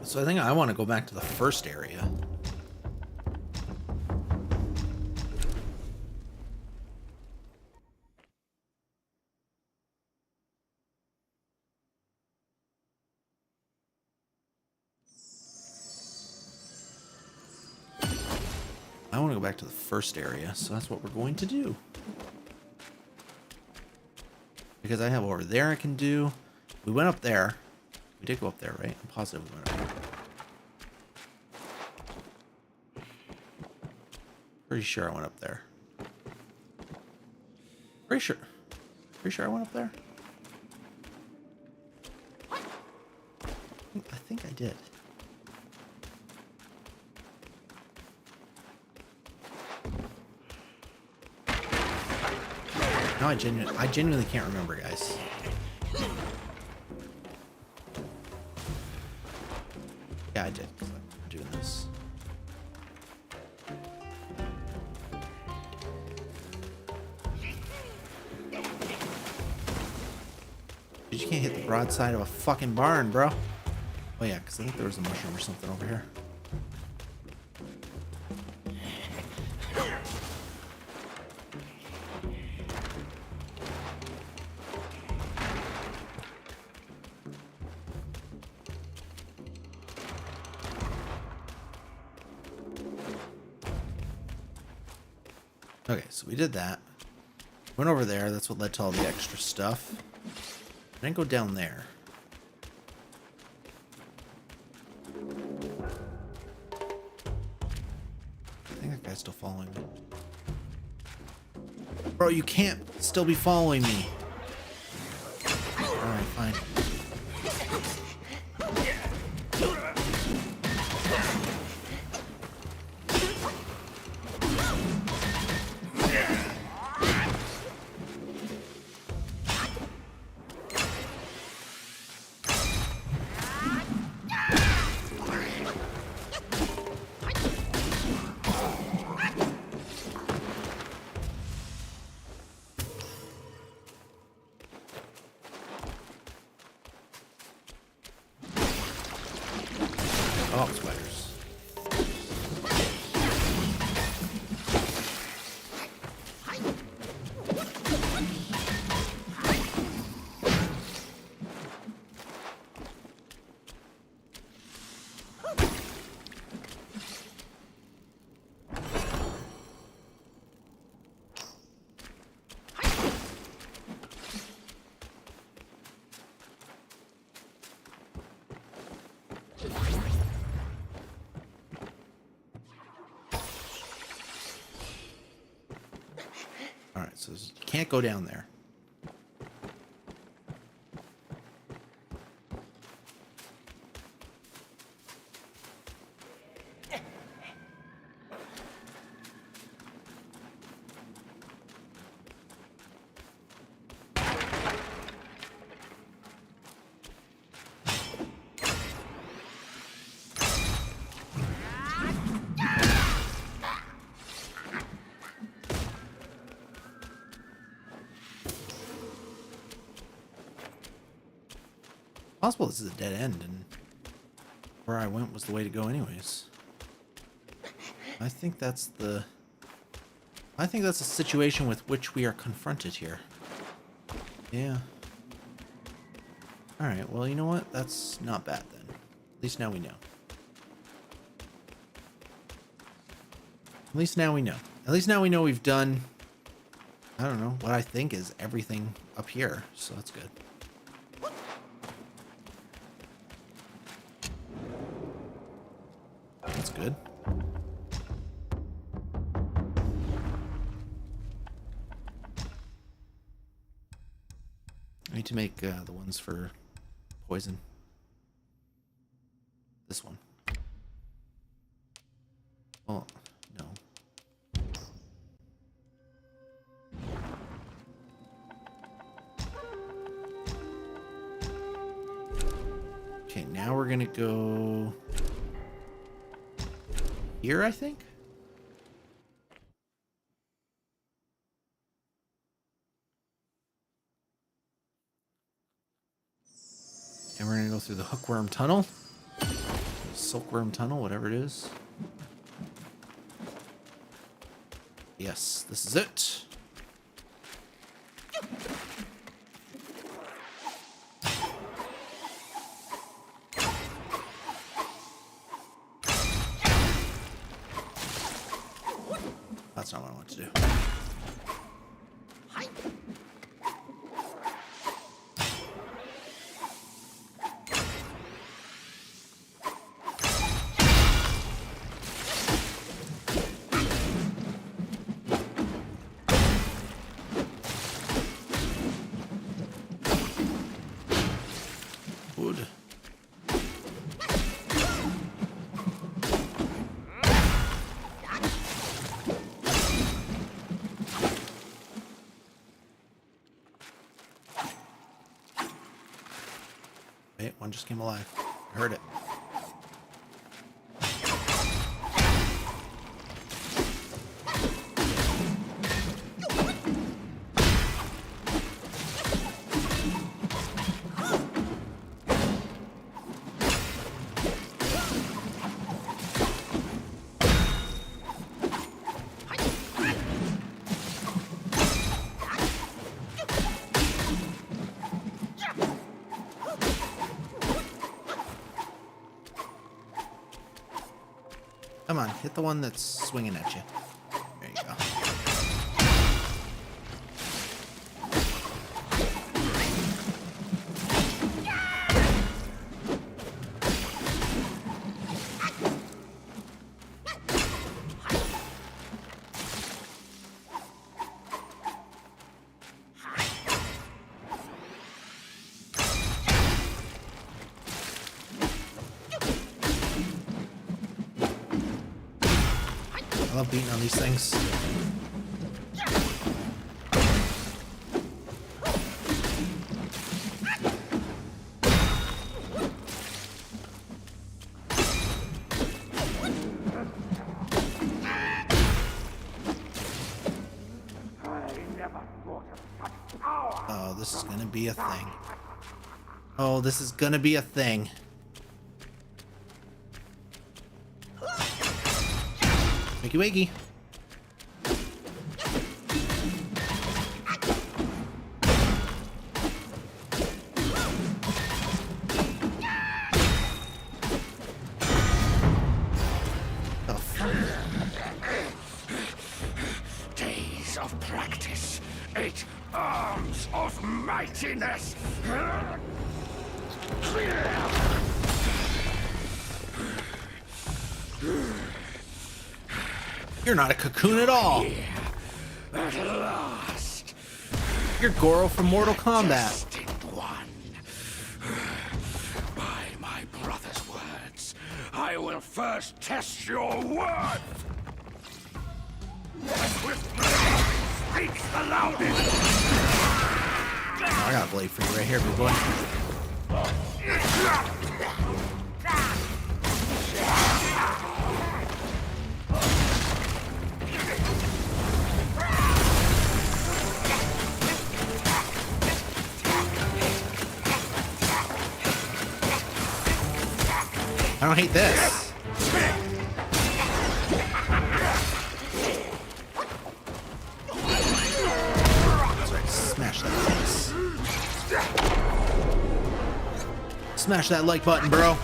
So I think I want to go back to the first area. I want to go back to the first area, so that's what we're going to do. Because I have over there I can do. We went up there. We did go up there, right? I'm positive we went up there. Pretty sure I went up there. Pretty sure I went up there. I think I did. No, I genuinely can't remember, guys. Yeah, I did. 'Cause I'm doing this. Dude, you can't hit the broadside of a fucking barn, bro. Oh yeah, because I think there was a mushroom or something over here. Okay, so we did that. Went over there. That's what led to all the extra stuff. Then go down there. I think that guy's still following me. Bro, you can't still be following me. Alright, fine. Oh, spiders. Alright, so you can't go down there. Possible this is a dead end, and where I went was the way to go anyways. I think that's the situation with which we are confronted here. Yeah. Alright, well, you know what? That's not bad then. At least now we know. At least now we know. At least now we know we've done, I don't know, what I think is everything up here, so that's good. That's good. I need to make the ones for poison. This one. Oh, no. Okay, now we're gonna go here, I think. And we're gonna go through the hookworm tunnel, silkworm tunnel, whatever it is. Yes, this is it. That's not what I want to do. Wait, one just came alive. I heard it. Come on, hit the one that's swinging at you. There you go. I love beating on these things. Oh, this is gonna be a thing. Oh, this is gonna be a thing. Wakey wakey. Oh, fuck. Days of practice, 8 arms of mightiness. You're not a Cocoon at all. At last, You're Goro from Mortal Kombat. destined one. By my brother's words, I will first test your worth. The swift blade speaks the loudest. Oh, I got a blade for you right here, big boy. I don't hate this. That's right, smash that face. Smash that like button, bro.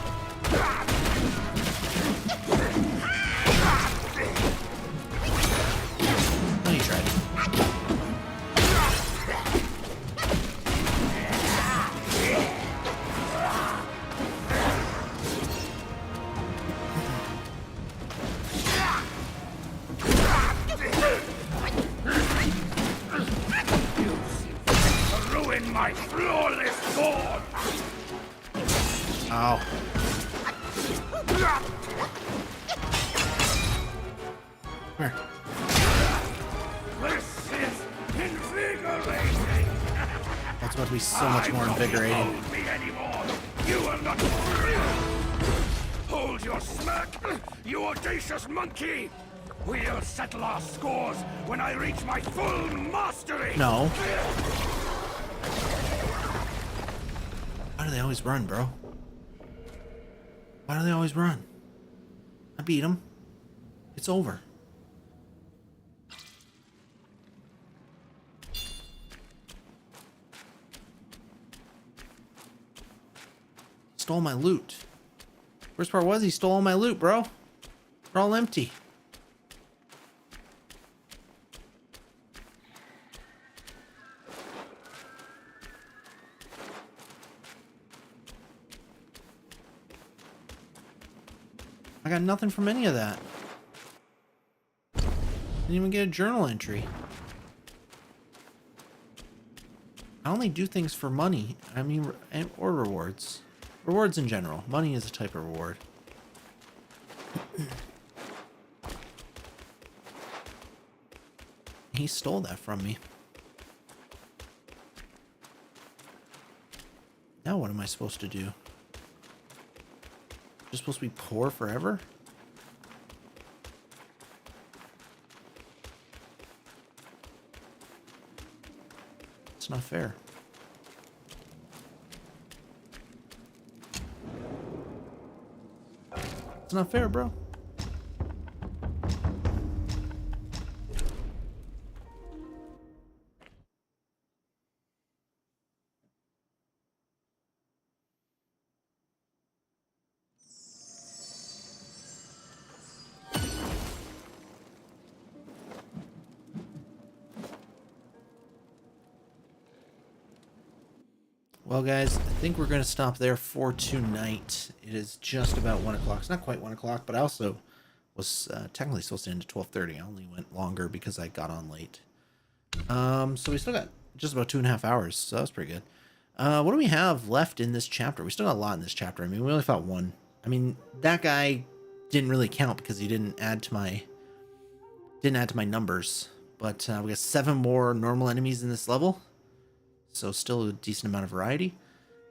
Oh, you tried. Ruin my flawless form. Oh. Here. This is invigorating. That's about to be so much more invigorating. Hold me anymore. You will not. Hold your smirk, you audacious monkey. We'll settle our scores when I reach my full mastery. No. Why do they always run, bro? Why do they always run? I beat them. It's over. Stole my loot. Worst part was he stole all my loot, bro. They're all empty. I got nothing from any of that. Didn't even get a journal entry. I only do things for money. I mean, or rewards. Rewards in general. Money is a type of reward. He stole that from me. Now what am I supposed to do? Just supposed to be poor forever? It's not fair. It's not fair, bro. Well, guys, I think we're going to stop there for tonight. It is just about 1 o'clock. It's not quite 1 o'clock, but I also was technically supposed to end at 12:30. I only went longer because I got on late. So we still got just about 2.5 hours, so that's pretty good. What do we have left in this chapter? We still got a lot in this chapter. I mean, we only fought one. I mean, that guy didn't really count because he didn't add to my numbers. But we got 7 more normal enemies in this level. So still a decent amount of variety.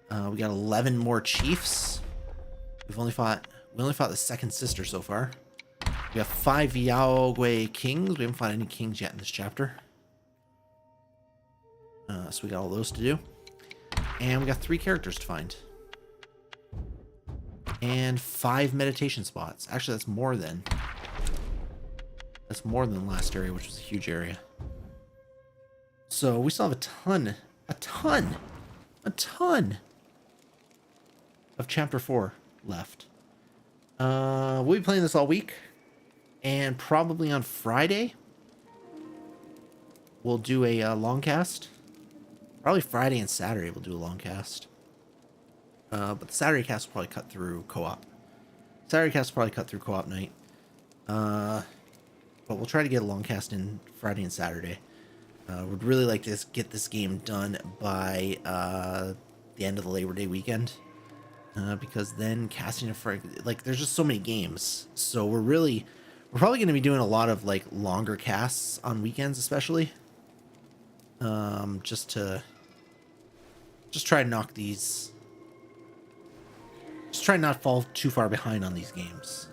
We got 11 more chiefs. We only fought the second sister so far. We have 5 Yaogwei kings. We haven't fought any kings yet in this chapter. So we got all those to do. And we got 3 characters to find. And 5 meditation spots. Actually, that's more than the last area, which was a huge area. So we still have a ton of chapter 4 left. We'll be playing this all week, and probably on Friday we'll do a long cast. Probably Friday and Saturday we'll do a long cast. But the Saturday cast will probably cut through co-op. Night. But we'll try to get a long cast in Friday and Saturday. Would really like to get this game done by the end of the Labor Day weekend, because then casting a like there's just so many games. So we're probably going to be doing a lot of like longer casts on weekends, especially. Just try to knock these. Just try not fall too far behind on these games,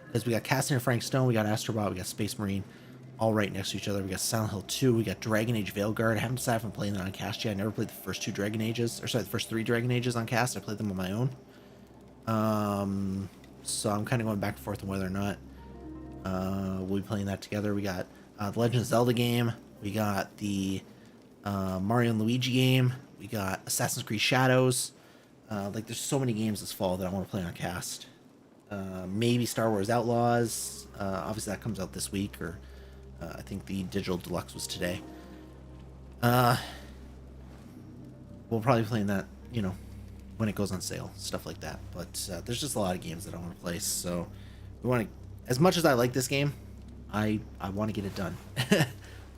because we got Casting of Frank Stone, we got Astrobot, we got Space Marine. All right next to each other. We got Silent Hill 2. We got Dragon Age Veilguard. I haven't decided if I'm playing that on cast yet. I never played the first 2 Dragon Ages. Or sorry, the first 3 Dragon Ages on cast. I played them on my own. So I'm kind of going back and forth on whether or not we'll be playing that together. We got the Legend of Zelda game. We got the Mario and Luigi game. We got Assassin's Creed Shadows. Like, there's so many games this fall that I want to play on cast. Maybe Star Wars Outlaws. Obviously, that comes out this week, or... I think the digital deluxe was today. We'll probably be playing that, you know, when it goes on sale, stuff like that. But there's just a lot of games that I want to play. So we want to, as much as I like this game, I want to get it done.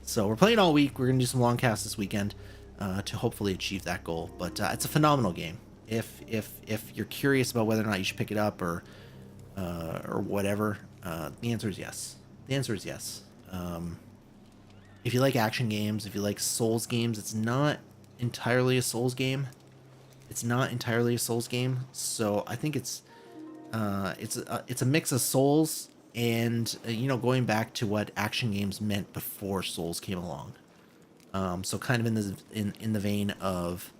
So we're playing all week. We're gonna do some long casts this weekend to hopefully achieve that goal. But it's a phenomenal game. If you're curious about whether or not you should pick it up or whatever, the answer is yes. The answer is yes. If you like action games, if you like Souls games, it's not entirely a Souls game. So I think it's a mix of Souls and you know, going back to what action games meant before Souls came along. So kind of in the vein of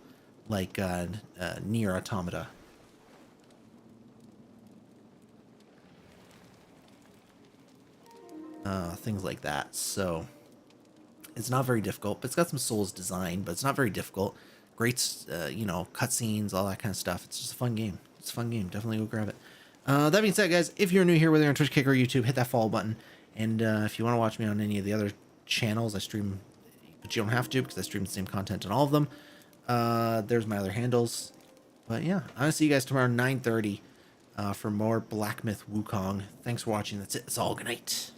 like Nier Automata. Things like that. So it's not very difficult, but it's got some Souls design, but it's not very difficult. Great, you know, cutscenes, all that kind of stuff. It's just a fun game. It's a fun game. Definitely go grab it. That being said, guys, if you're new here, whether you're on Twitch, Kick, or YouTube, hit that follow button. And if you want to watch me on any of the other channels, I stream, but you don't have to because I stream the same content on all of them. There's my other handles. But yeah, I'm going to see you guys tomorrow, 9:30, for more Black Myth Wukong. Thanks for watching. That's it. It's all. Good night.